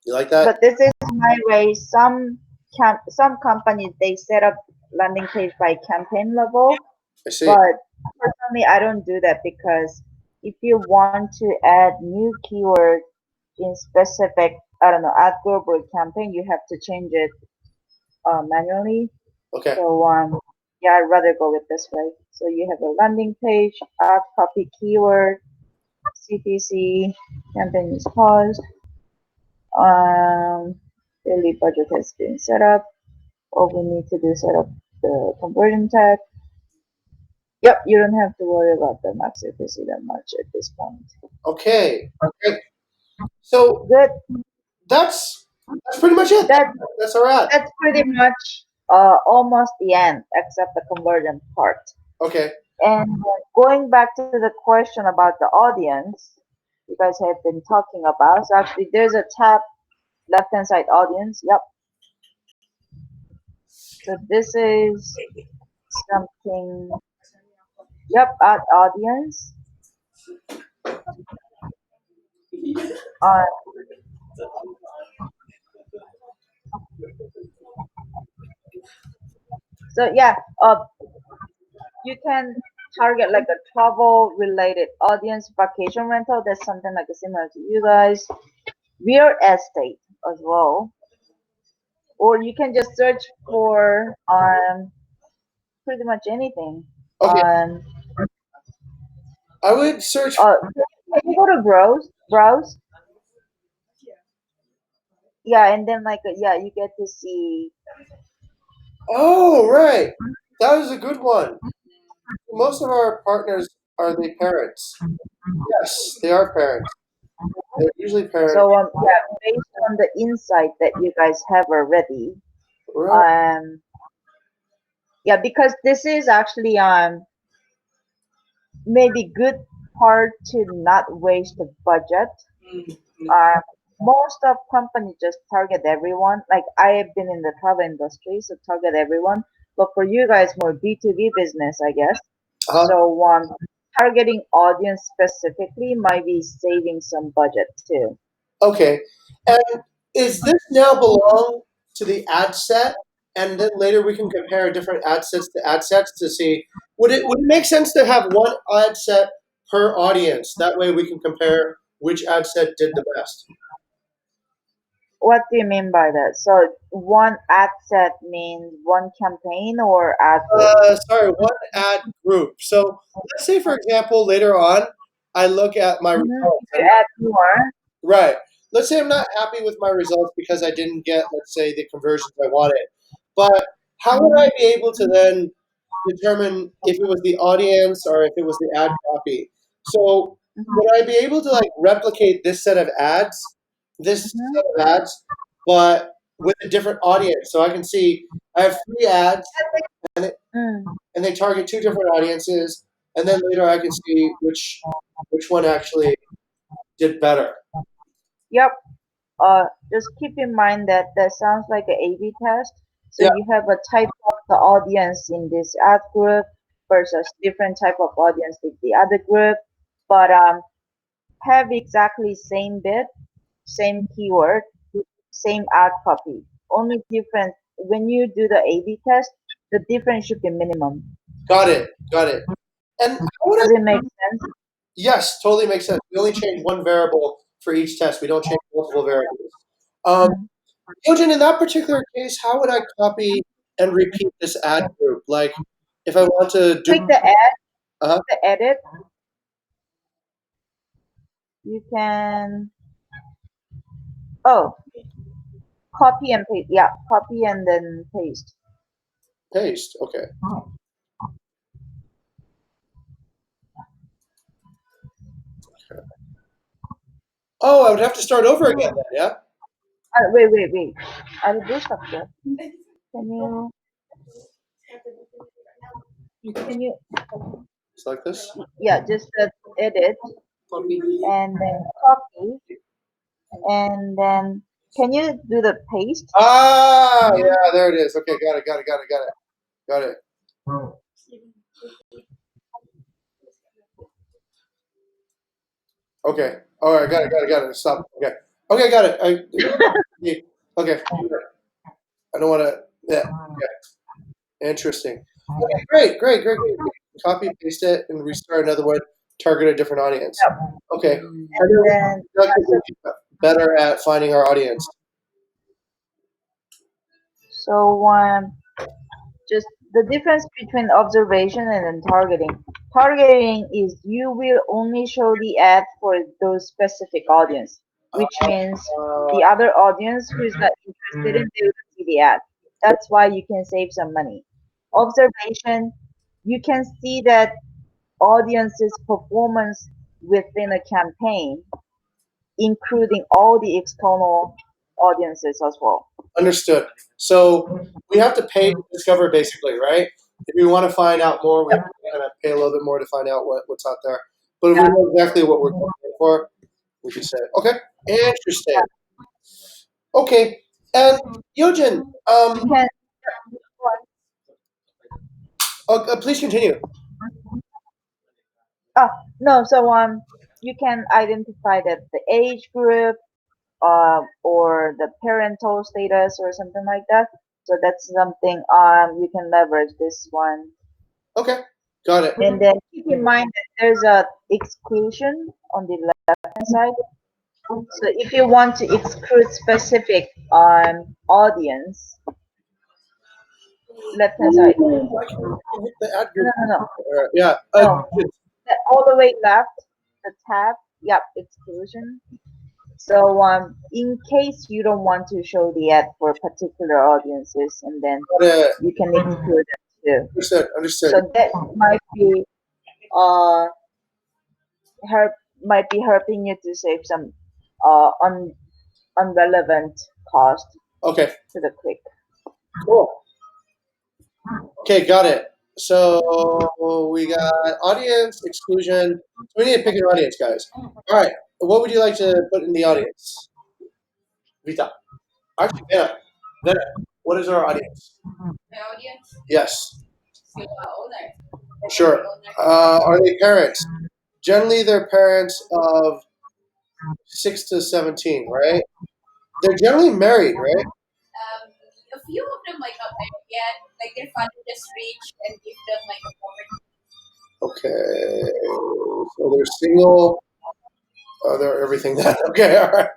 You like that? But this is my way. Some companies they set up landing page by campaign level, I see. but personally I don't do that because if you want to add new keyword in specific, I don't know, ad group or campaign, you have to change it manually. Okay. So yeah, I'd rather go with this way. So you have a landing page, ad copy keyword, CPC, campaign is paused, daily budget has been set up. All we need to do is set up the conversion tag. Yep, you don't have to worry about the max CPC that much at this point. Okay. Okay. So Good. that's pretty much it. That That's all right. that's pretty much almost the end, except the conversion part. Okay. And going back to the question about the audience, you guys have been talking about. So actually, there's a tab left hand side audience. Yep. So this is something. Yep, at audience. Uh, so yeah, you can target like a travel related audience, vacation rental. That's something like similar to you guys. Real estate as well, or you can just search for pretty much anything. Okay. Um, I would search. can you go to browse? Yeah, and then like yeah, you get to see. Oh, right. That was a good one. Most of our partners are they parents? Yes, they are parents. They're usually parents. So yeah, based on the insight that you guys have already, Right. um, yeah, because this is actually maybe good part to not waste the budget. Uh, most of companies just target everyone. Like I have been in the travel industry, so target everyone. But for you guys, more B2B business, I guess. Uh-huh. So targeting audience specifically might be saving some budget too. Okay. And is this now belong to the ad set? And then later we can compare different ad sets to ad sets to see would it make sense to have one ad set per audience? That way we can compare which ad set did the best. What do you mean by that? So one ad set means one campaign or ad group? Sorry, one ad group. So let's say, for example, later on, I look at my results. You add more. Right. Let's say I'm not happy with my results because I didn't get, let's say, the conversions I wanted. But how would I be able to then determine if it was the audience or if it was the ad copy? So would I be able to like replicate this set of ads, this set of ads, but with a different audience? So I can see I have three ads and Mm. and they target two different audiences, and then later I can see which one actually did better. Yep. Just keep in mind that that sounds like an A/B test. So Yeah. you have a type of the audience in this ad group versus different type of audience with the other group, but have exactly same bit, same keyword, same ad copy. Only different when you do the A/B test, the difference should be minimum. Got it. Got it. And how would I? Does it make sense? Yes, totally makes sense. We only change one variable for each test. We don't change multiple variables. Um, Mm. Yojin, in that particular case, how would I copy and repeat this ad group? Like, if I want to do, Click the add, uh, the edit. You can oh copy and paste. Yeah, copy and then paste. paste. Okay. Oh, I would have to start over again then, yeah? Wait. I'll do something. Can you, can you, It's like this? yeah, just edit and then copy and then can you do the paste? Ah, yeah, there it is. Okay, got it. Okay. All right, got it. Stop. Okay. Okay, got it. Okay. I don't want to. Yeah. Interesting. Okay, great. Copy, paste it, and restart another one. Target a different audience. Okay. I And know then we'd like to be better at finding our audience. so just the difference between observation and then targeting. Targeting is you will only show the ad for those specific audience, which means Uh, the other audience who is not interested in they will see the ad. That's why you can save some money. Observation, you can see that audience's performance within a campaign, including all the external audiences as well. Understood. So we have to pay to discover, basically, right? If we want to find out more, we have to kind of pay a little bit more to find out what's out there. But if we know exactly what we're going for, we can say, okay, interesting. Okay, and Yojin, You can please continue. Oh, no, so you can identify that the age group or the parental status or something like that. So that's something you can leverage this one. Okay, got it. And then keep in mind that there's a exclusion on the left hand side. So if you want to exclude specific audience, left hand side. I can hit the ad group. No. Yeah. No. All the way left, the tab. Yep, exclusion. So in case you don't want to show the ad for particular audiences, and then Got it. you can exclude it too. Understood. So that might be uh help might be helping you to save some unrelevant cost Okay, to the click. cool. Okay, got it. So we got audience exclusion. So we need to pick an audience, guys. All right. What would you like to put in the audience? Vita. Actually, Vena. What is our audience? Yes, sure. Are they parents? Generally, they're parents of 6 to 17, right? They're generally married, right? Okay. So they're single. Oh, they're everything that. Okay, all right.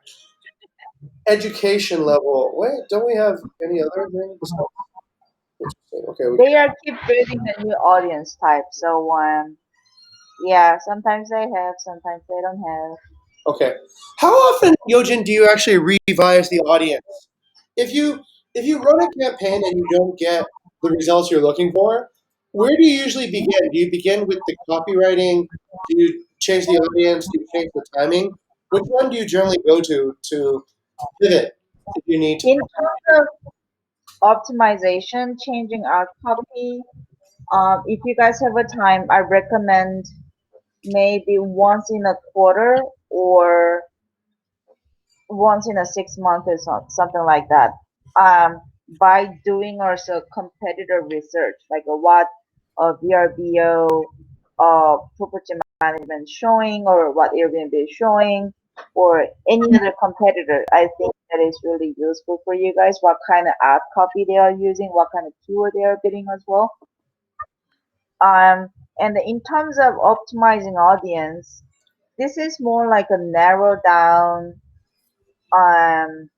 Education level. Wait, don't we have any other thing? Interesting. Okay, we They are keep building the new audience type. So yeah, sometimes they have, sometimes they don't have. okay. How often, Yojin, do you actually revise the audience? If you if you run a campaign and you don't get the results you're looking for, where do you usually begin? Do you begin with the copywriting? Do you change the audience? Do you change the timing? Which one do you generally go to pivot if you need to? In terms of optimization, changing our copy, if you guys have a time, I recommend maybe once in a quarter or once in a 6 month or something like that. By doing also competitor research, like what VRBO, property management showing, or what Airbnb is showing, or any other competitor. I think that is really useful for you guys. What kind of ad copy they are using, what kind of keyword they are bidding as well. And in terms of optimizing audience, this is more like a narrow down um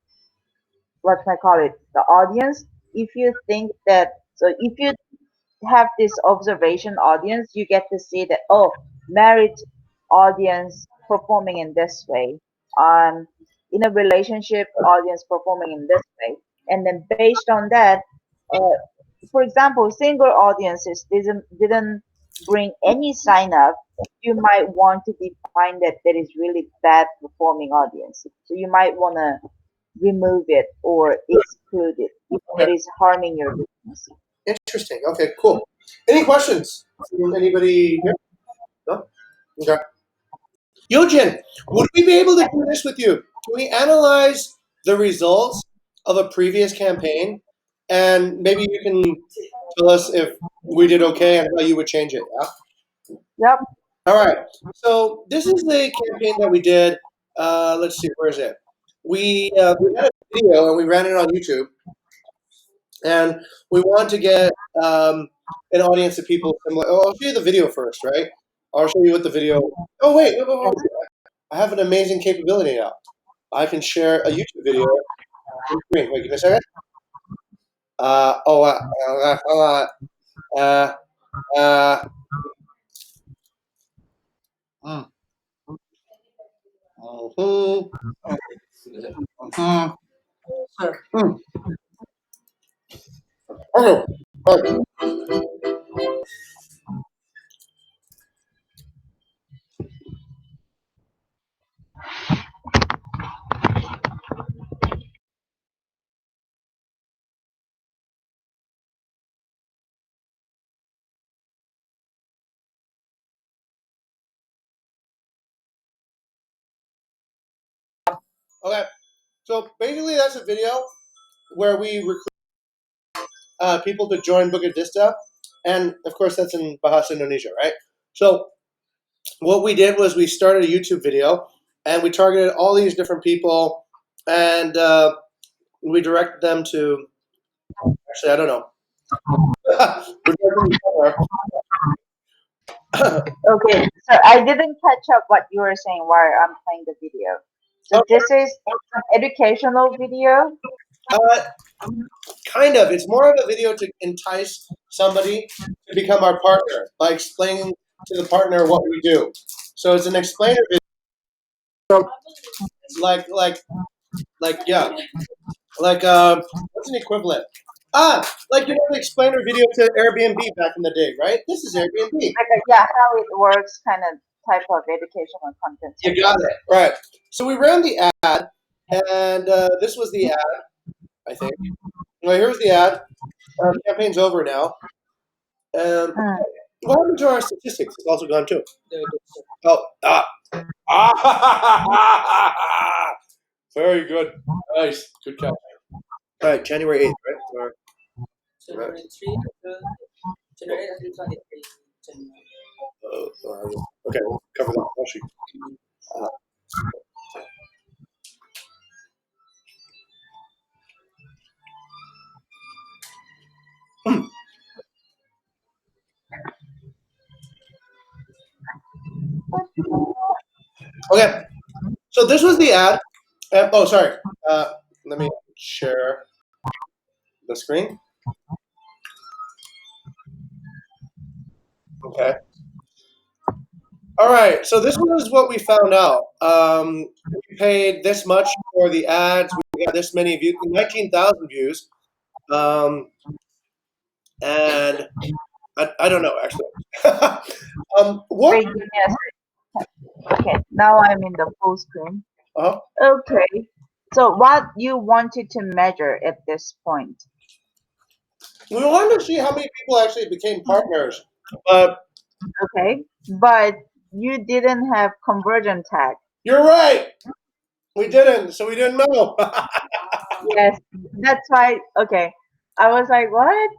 what can I call it, the audience. If you think that, so if you have this observation audience, you get to see that, oh, married audience performing in this way, in a relationship audience performing in this way, and then based on that, uh, for example, single audiences didn't bring any sign up, you might want to define that there is really bad performing audience. So you might want to remove it or exclude it if Okay. it is harming your business. Interesting. Okay, cool. Any questions from anybody here? No? Okay. Yojin, would we be able to do this with you? Can we analyze the results of a previous campaign? And maybe you can tell us if we did okay and how you would change it. Yeah? Yep. All right. So this is the campaign that we did. Let's see, where is it? We had a video and we ran it on YouTube, and we want to get an audience of people similar. Oh, I'll show you the video first, right? I'll show you what the video. Oh wait. I have an amazing capability now. I can share a YouTube video on screen. Wait, give me a second. Uh, oh, uh, uh, uh, uh, mm, mhm, mhm, mm. Okay. Okay. Okay. So basically, that's a video where we recruit people to join Bukit Vista, and of course, that's in Bahasa Indonesia, right? So what we did was we started a YouTube video, and we targeted all these different people, and we directed them to. Actually, I don't know. We directed them somewhere. Okay. So I didn't catch up what you were saying while I'm playing the video. So Okay. this is an educational video. Uh, kind of. It's more of a video to entice somebody to become our partner by explaining to the partner what we do. So it's an explainer video, like like yeah, like what's an equivalent? Like the explainer video to Airbnb back in the day, right? This is Airbnb. Like yeah, how it works, kind of type of educational content. You got it right. So we ran the ad, and this was the ad, I think. Well, here's the ad. Campaign's over now. Mm. What happened to our statistics? It's also gone too. Oh, ah. Very good. Nice. Good catch. All right, January 8th, right? January 3 April, January until 23 January. Okay, we'll cover that. Actually. Okay, so this was the ad. Oh, sorry. Let me share the screen. Okay. All right, so this was what we found out. We paid this much for the ads. We got this many views, 19,000 views. And I don't know, actually. What? Wait, give me a second. Okay, now I'm in the full screen. Uh, Okay. So what you wanted to measure at this point? we wanted to see how many people actually became partners. But Okay, but you didn't have conversion tag. you're right. We didn't, so we didn't know. Yes, that's why. Okay, I was like, what?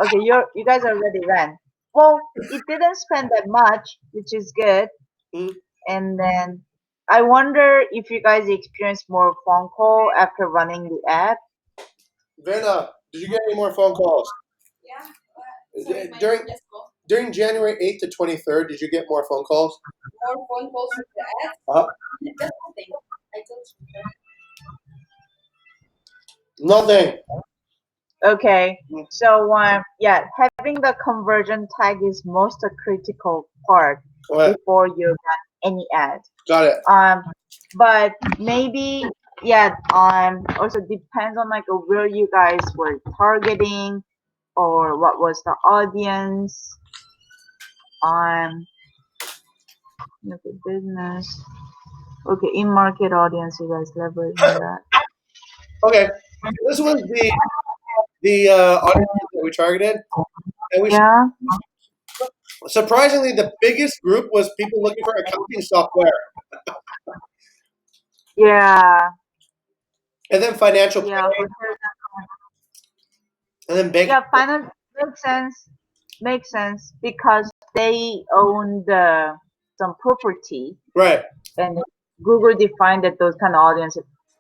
Okay, you guys already ran. Well, it didn't spend that much, which is good. Mm. And then I wonder if you guys experienced more phone call after running the ad. Vena, did you get any more phone calls? Yeah. Sorry, during January 8th to 23rd, did you get more phone calls? More phone calls with the ads? Uh, That's nothing. I told you. nothing. Okay, so yeah, having the conversion tag is most a critical part Okay, before you run any ad. got it. But maybe yeah, also depends on like where you guys were targeting or what was the audience. on okay, business. Okay, in-market audience, you guys leverage on that. Okay, this was the audience that we targeted, and we Yeah, surprisingly the biggest group was people looking for accounting software, yeah, and then financial yeah. planning, and then banking. Yeah, finance makes sense. Makes sense because they own some property, Right. and Google defined that those kind of audience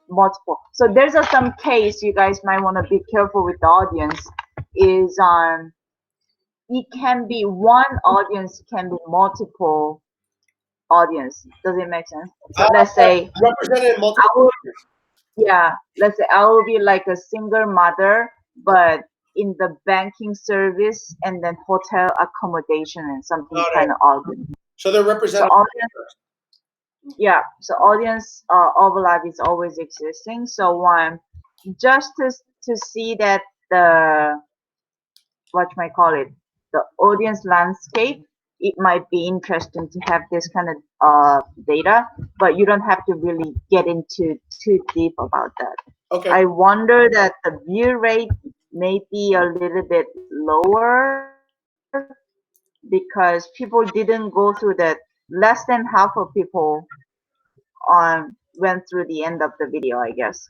multiple. So there's some case you guys might want to be careful with the audience. Is it can be one audience can be multiple audience. Does it make sense? So let's say Represented in I multiple. will, yeah, let's say I will be like a single mother, but in the banking service and then hotel accommodation and something Got kind it. of audience. So they're So represented. audience, yeah, so audience overlap is always existing. So one, just to see that the what you might call it, the audience landscape, it might be interesting to have this kind of data, but you don't have to really get into too deep about that. Okay. I wonder that the view rate may be a little bit lower because people didn't go through that. Less than half of people went through the end of the video, I guess.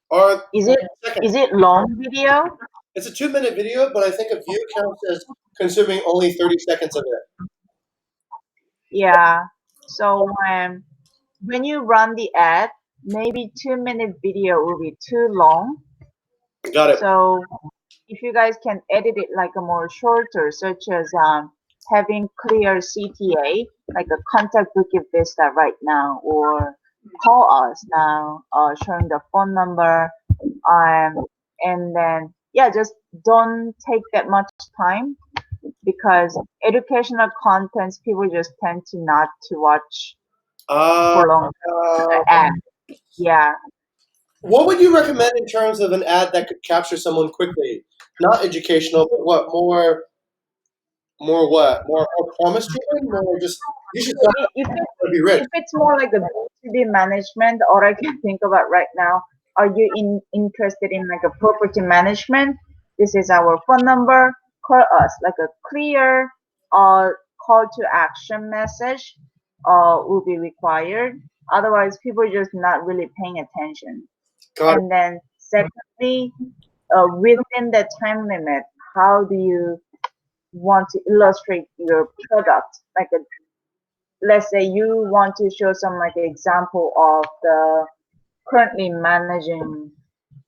Or Is it second. is it long video? It's a 2-minute video, but I think a view counts as consuming only 30 seconds of it. Yeah. So when you run the ad, maybe 2-minute video will be too long. Got it. So if you guys can edit it like a more shorter, such as having clear CTA, like a contact Bukit Vista right now, or call us now, showing the phone number, and then yeah, just don't take that much time because educational contents people just tend to not to watch Uh, for long ad. Yeah. what would you recommend in terms of an ad that could capture someone quickly? Not educational, but what more what? More promise driven? More just you should sign up If to be rich. if it's more like a B2B management, or I can think about right now, are you interested in like a property management? This is our phone number. Call us. Like a clear call to action message will be required. Otherwise, people are just not really paying attention. Got it. And then secondly, within the time limit, how do you want to illustrate your product? Like a let's say you want to show some like example of the currently managing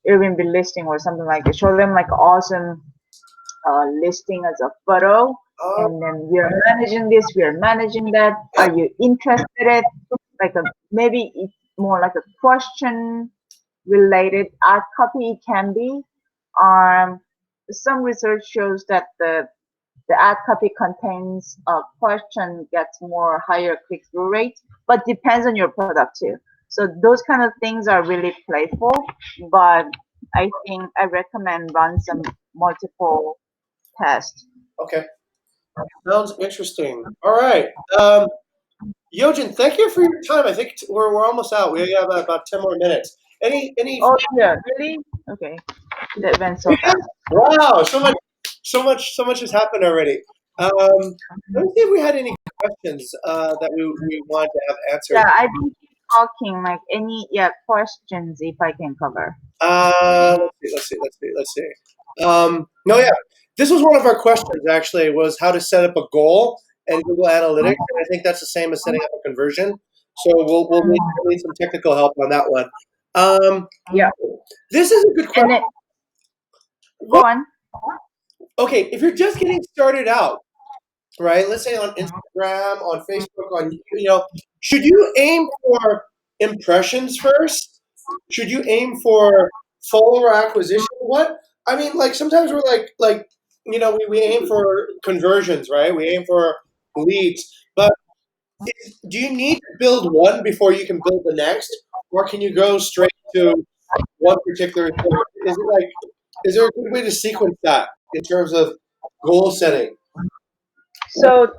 Airbnb listing or something like that. Show them like awesome listing as a photo, Uh, and then we are managing this, we are managing that. Are you interested? In like a maybe it's more like a question related art copy. It can be. Um, some research shows that the ad copy contains a question gets more higher click-through rate, but depends on your product too. So those kind of things are really playful, but I think I recommend run some multiple tests. okay. Sounds interesting. All right. Yojin, thank you for your time. I think we're almost out. We have about 10 more minutes. Any Oh yeah, really? Okay, that went so fast. wow, so much has happened already. Let me see if we had any questions that we wanted to have answered. Yeah, I've been talking like any questions if I can cover. Let's see. No, yeah, this was one of our questions actually. Was how to set up a goal and Google Analytics, and I think that's the same as setting up a conversion. So we'll need some technical help on that one. Yeah, This is a good and question. then go on. Okay, if you're just getting started out, right? Let's say on Instagram, on Facebook, should you aim for impressions first? Should you aim for follower acquisition? What I mean, like sometimes we're we aim for conversions, right? We aim for leads, but do you need to build one before you can build the next, or can you go straight to one particular thing? Is there a good way to sequence that in terms of goal setting? So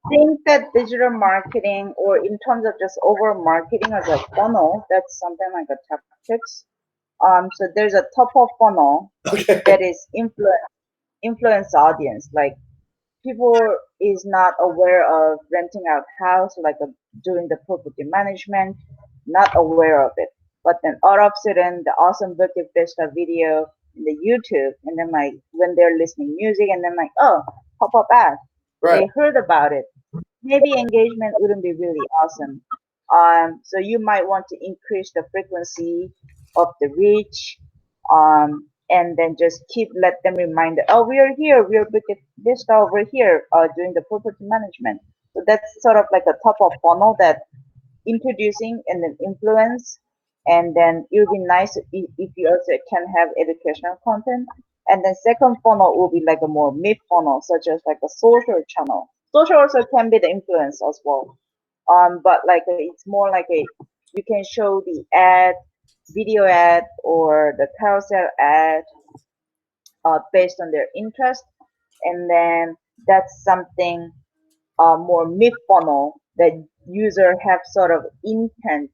think that digital marketing, or in terms of just overall marketing as a funnel, that's something like a tactics. So there's a top of funnel Okay. that is influence audience. Like people is not aware of renting out house, like doing the property management, not aware of it. But then all of a sudden, the awesome Bukit Vista video in the YouTube, and then like when they're listening music, and then like, oh, pop up ad, Right. they heard about it. Maybe engagement wouldn't be really awesome. So you might want to increase the frequency of the reach, and then just keep let them remind, oh, we are here, we are Bukit Vista over here, doing the property management. So that's sort of like a top of funnel that introducing and then influence, and then it would be nice if you also can have educational content. And then second funnel will be like a more mid funnel, such as like a social channel. Social also can be the influence as well, but like it's more like a, you can show the ad, video ad, or the carousel ad, based on their interest. And then that's something more mid funnel that user have sort of intent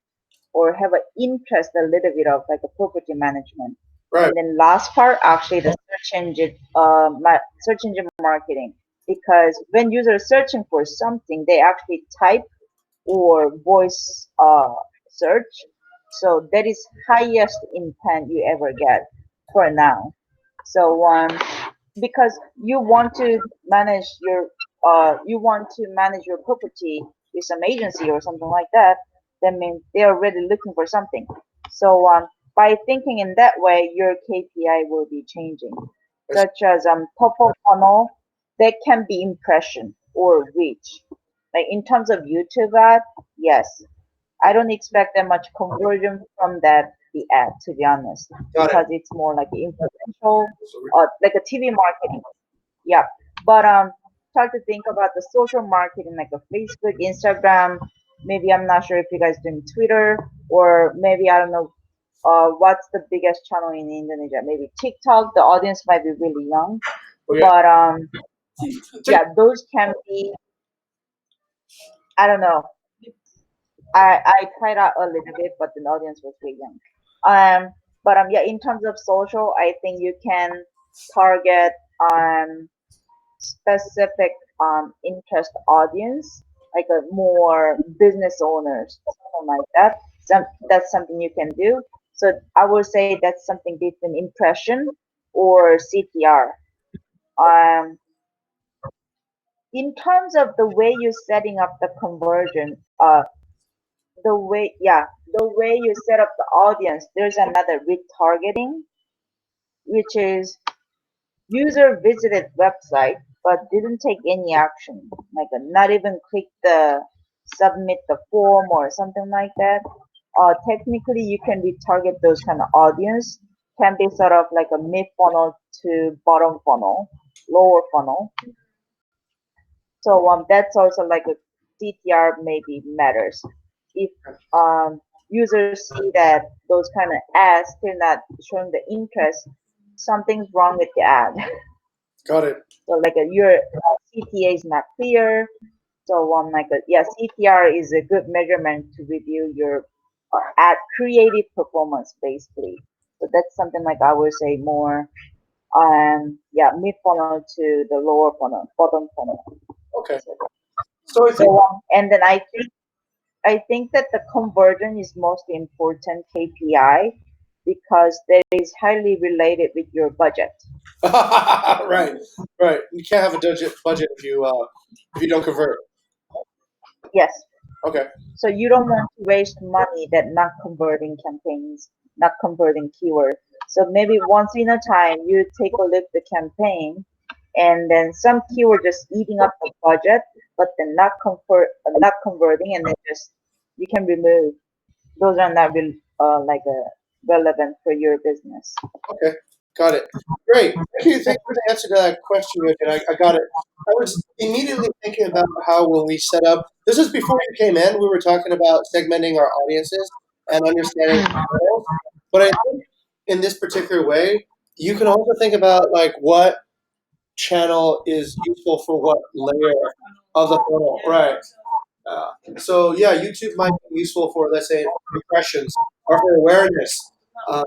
or have an interest a little bit of like a property management. Right. And then last part, actually the search engine marketing, because when users searching for something, they actually type or voice search. So that is highest intent you ever get for now. So because you want to manage your property with some agency or something like that, that means they're already looking for something. So by thinking in that way, your KPI will be changing, such as top of funnel, that can be impression or reach. Like in terms of YouTube ad, yes, I don't expect that much conversion from that the ad, to be honest, Got because it. it's more like influential, So like a TV marketing. Yeah, but start to think about the social marketing like a Facebook, Instagram. Maybe I'm not sure if you guys doing Twitter, or maybe I don't know. What's the biggest channel in Indonesia? Maybe TikTok. The audience might be really young, okay. but yeah, those can be. I don't know. I tried out a little bit, but the audience was really young. But yeah, in terms of social, I think you can target specific interest audience, like a more business owners, something like that. That's something you can do. So I would say that's something between impression or CTR. Um, in terms of the way you're setting up the conversion, the way you set up the audience, there's another retargeting, which is user visited website but didn't take any action, like not even click the submit the form or something like that. Technically, you can retarget those kind of audience. Can be sort of like a mid funnel to bottom funnel, lower funnel. So that's also like a CTR maybe matters. If users see that those kind of ads still not showing the interest, something's wrong with the ad. Got it. So like your CTA is not clear. So yeah, CTR is a good measurement to review your ad creative performance basically. So that's something like I would say more yeah, mid funnel to the lower funnel, bottom funnel. Okay. So I think So and then I think that the conversion is most important KPI because that is highly related with your budget. right, right. You can't have a budget if you don't convert. Yes. Okay. So you don't want to waste money that not converting campaigns, not converting keyword. So maybe once in a time you take a look the campaign, and then some keyword just eating up the budget, but then not converting, and then just you can remove. Those are not like relevant for your business. Okay. Got it. Great. Thank you. Thank you for the answer to that question, Yogan. I got it. I was immediately thinking about how when we set up, this is before you came in, we were talking about segmenting our audiences and understanding channels. But I think in this particular way, you can also think about like what channel is useful for what layer of the funnel, right? So yeah, YouTube might be useful for, let's say, impressions or for awareness, but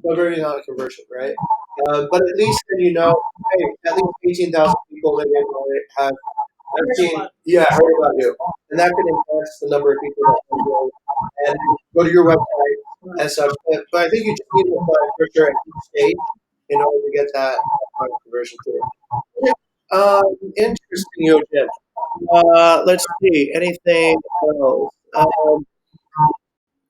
maybe not a conversion, right? But at least then you know, hey, at least 18,000 people maybe have seen, yeah, heard about you, and that can enhance the number of people that can go and go to your website and such. But I think you just need to apply pressure at each stage in order to get that kind of conversion through. Interesting, Yogen. Let's see. Anything else?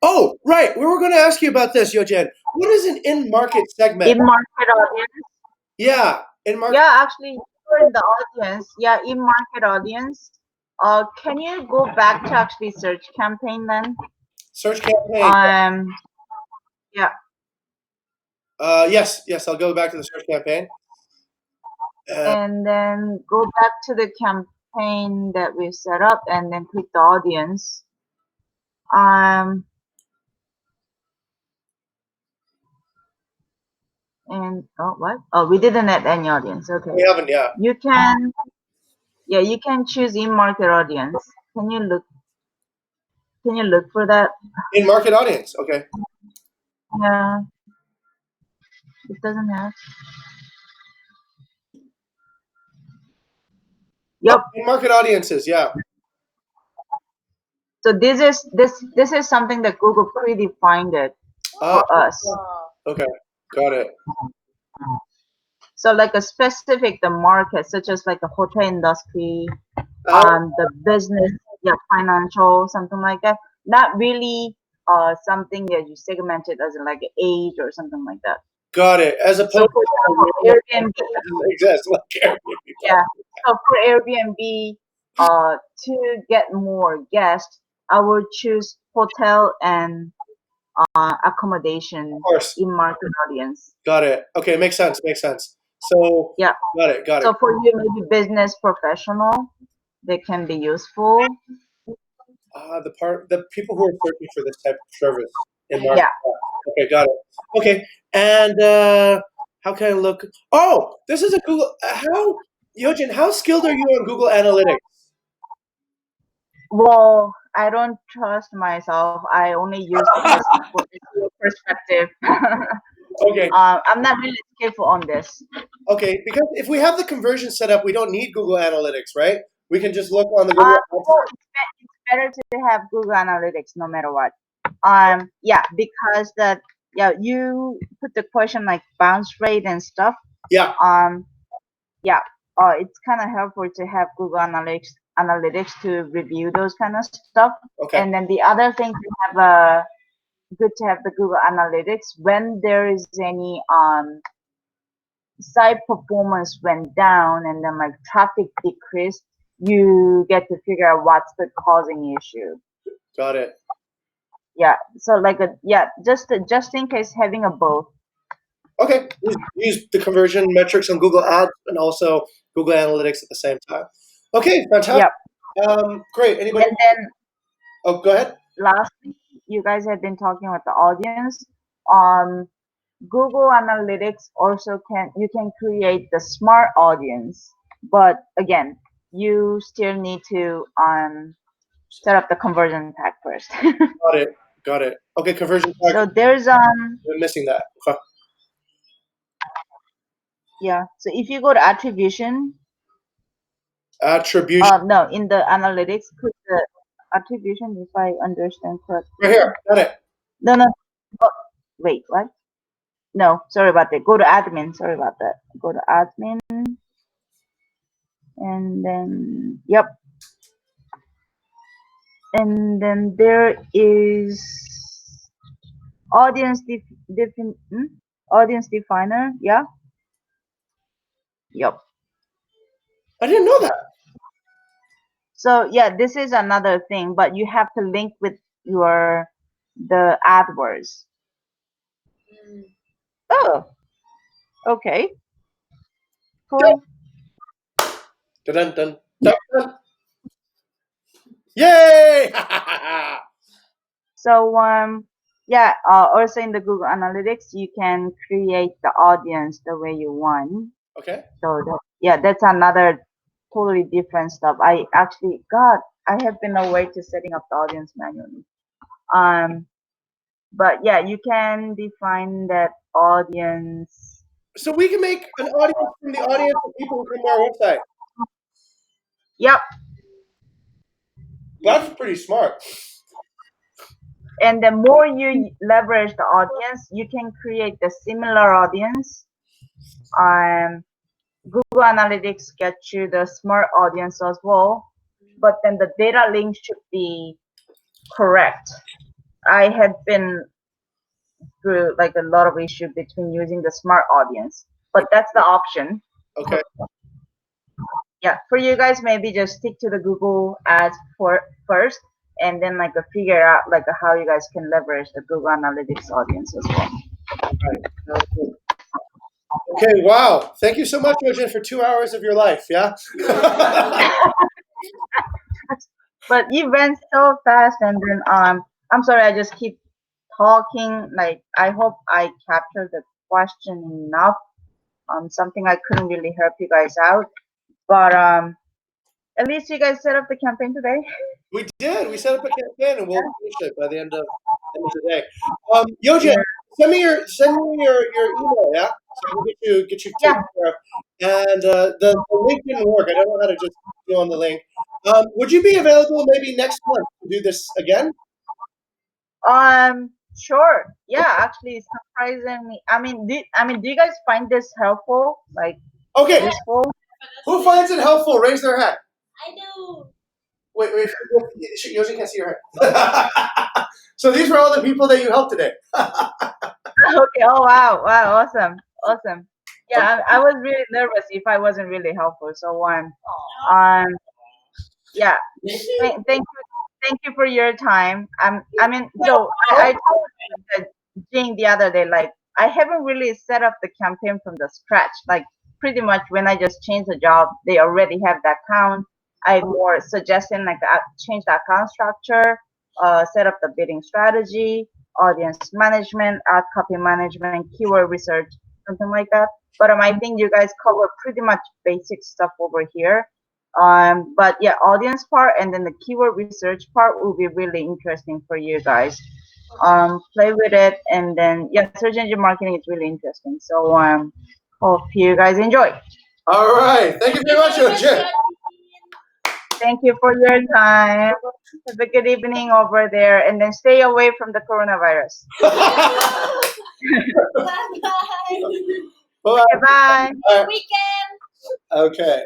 Oh, right. We were going to ask you about this, Yogen. What is an in-market segment? In market audience. Yeah, in-market Yeah, actually, for the audience. Yeah, in market audience. Can you go back to actually search campaign then? search campaign. Um, yeah, Yes, yes. I'll go back to the search campaign. and then go back to the campaign that we set up, and then click the audience. Um, and oh, what? Oh, we didn't add any audience. Okay, We haven't, yeah. you can. Yeah, you can choose in market audience. Can you look? Can you look for that? In-market audience. Okay. Yeah, it doesn't have. Oh, Yep. in-market audiences. Yeah. So this is something that Google predefined it Uh, for us. okay. Got it. So like a specific the market, such as like the hotel industry, Uh, the business, yeah, financial, something like that. Not really something that you segmented as in like an age or something like that. got it. As opposed So for to example, Airbnb, doesn't exist like Airbnb. yeah. So for Airbnb, to get more guests, I would choose hotel and accommodation Of course. in market audience. Got it. Okay, makes sense. Makes sense. So, Yeah. got it. Got it. So for you, maybe business professional, they can be useful. The people who are searching for this type of service in market. Yeah. Okay, got it. Okay, and how can I look? Oh, this is a Google. How, Yojin? How skilled are you on Google Analytics? Well, I don't trust myself. I only use this for SEO perspective. Okay, I'm not really skillful on this. okay. Because if we have the conversion set up, we don't need Google Analytics, right? We can just look on the Uh, Google. well, it's better to have Google Analytics no matter what. Yeah, because that yeah, you put the question like bounce rate and stuff. Yeah. Yeah, it's kind of helpful to have Google Analytics to review those kind of stuff. Okay. And then the other thing to have good to have the Google Analytics when there is any site performance went down and then like traffic decreased, you get to figure out what's the causing issue. Got it. Yeah, so like just in case having a both. Okay. Use the conversion metrics on Google Ads and also Google Analytics at the same time. Okay, fantastic. Great. Anybody? And then Oh, go ahead. lastly, you guys have been talking with the audience. Um, Google Analytics also you can create the smart audience, but again, you still need to set up the conversion tag first. Got it. Got it. Okay, conversion tag. So there's We're missing that. Okay. yeah. So if you go to attribution, Attribution. no, in the analytics, put the attribution if I understand correctly. Right here. Got it. No. Oh, wait, what? No, sorry about that. Go to admin. Sorry about that. Go to admin, and then yep, and then there is audience audience definer. Yeah. Yep. I didn't know that. So yeah, this is another thing, but you have to link with the AdWords. Oh, okay, cool. Dun dun dun dun. Yay! So yeah, also in the Google Analytics, you can create the audience the way you want. Okay. So yeah, that's another totally different stuff. I actually, God, I have been away to setting up the audience manually. Um, but yeah, you can define that audience. So we can make an audience from the audience of people who come to our website. Yep. That's pretty smart. And the more you leverage the audience, you can create the similar audience. Google Analytics gets you the smart audience as well, but then the data link should be correct. I have been through like a lot of issue between using the smart audience, but that's the option. Okay. Yeah, for you guys, maybe just stick to the Google ads for first, and then like figure out like how you guys can leverage the Google Analytics audience as well. Right. Sounds good. Okay. Wow. Thank you so much, YeoJin, for 2 hours of your life. Yeah. But you went so fast, and then I'm sorry, I just keep talking. Like I hope I captured the question enough. Something I couldn't really help you guys out, but at least you guys set up the campaign today. We did. We set up a campaign, and we'll finish it by the end of the day. YeoJin, Yeah, send me your email, yeah, so we'll get you yeah. taken care of. And the link didn't work. I don't know how to just go on the link. Would you be available maybe next month to do this again? Sure. Yeah, actually, surprisingly, do you guys find this helpful? Like Okay. useful? Who finds it helpful? Raise their hand. I do. Wait. YeoJin can't see your hand. So these were all the people that you helped today. Okay. Oh wow, wow, awesome. Yeah, I was really nervous if I wasn't really helpful. So yeah. Thank you for your time. So I told Jing the other day, like I haven't really set up the campaign from the scratch. Like pretty much when I just change the job, they already have the account. I more suggesting like change the account structure, set up the bidding strategy, audience management, ad copy management, keyword research, something like that. But I think you guys cover pretty much basic stuff over here. But yeah, audience part and then the keyword research part will be really interesting for you guys. Play with it, and then yeah, search engine marketing is really interesting. So hope you guys enjoy. All right. Thank you very much, YeoJin. Thank you for your time. Have a good evening over there, and then stay away from the coronavirus. Bye. Okay, bye. All right. Weekend. Okay.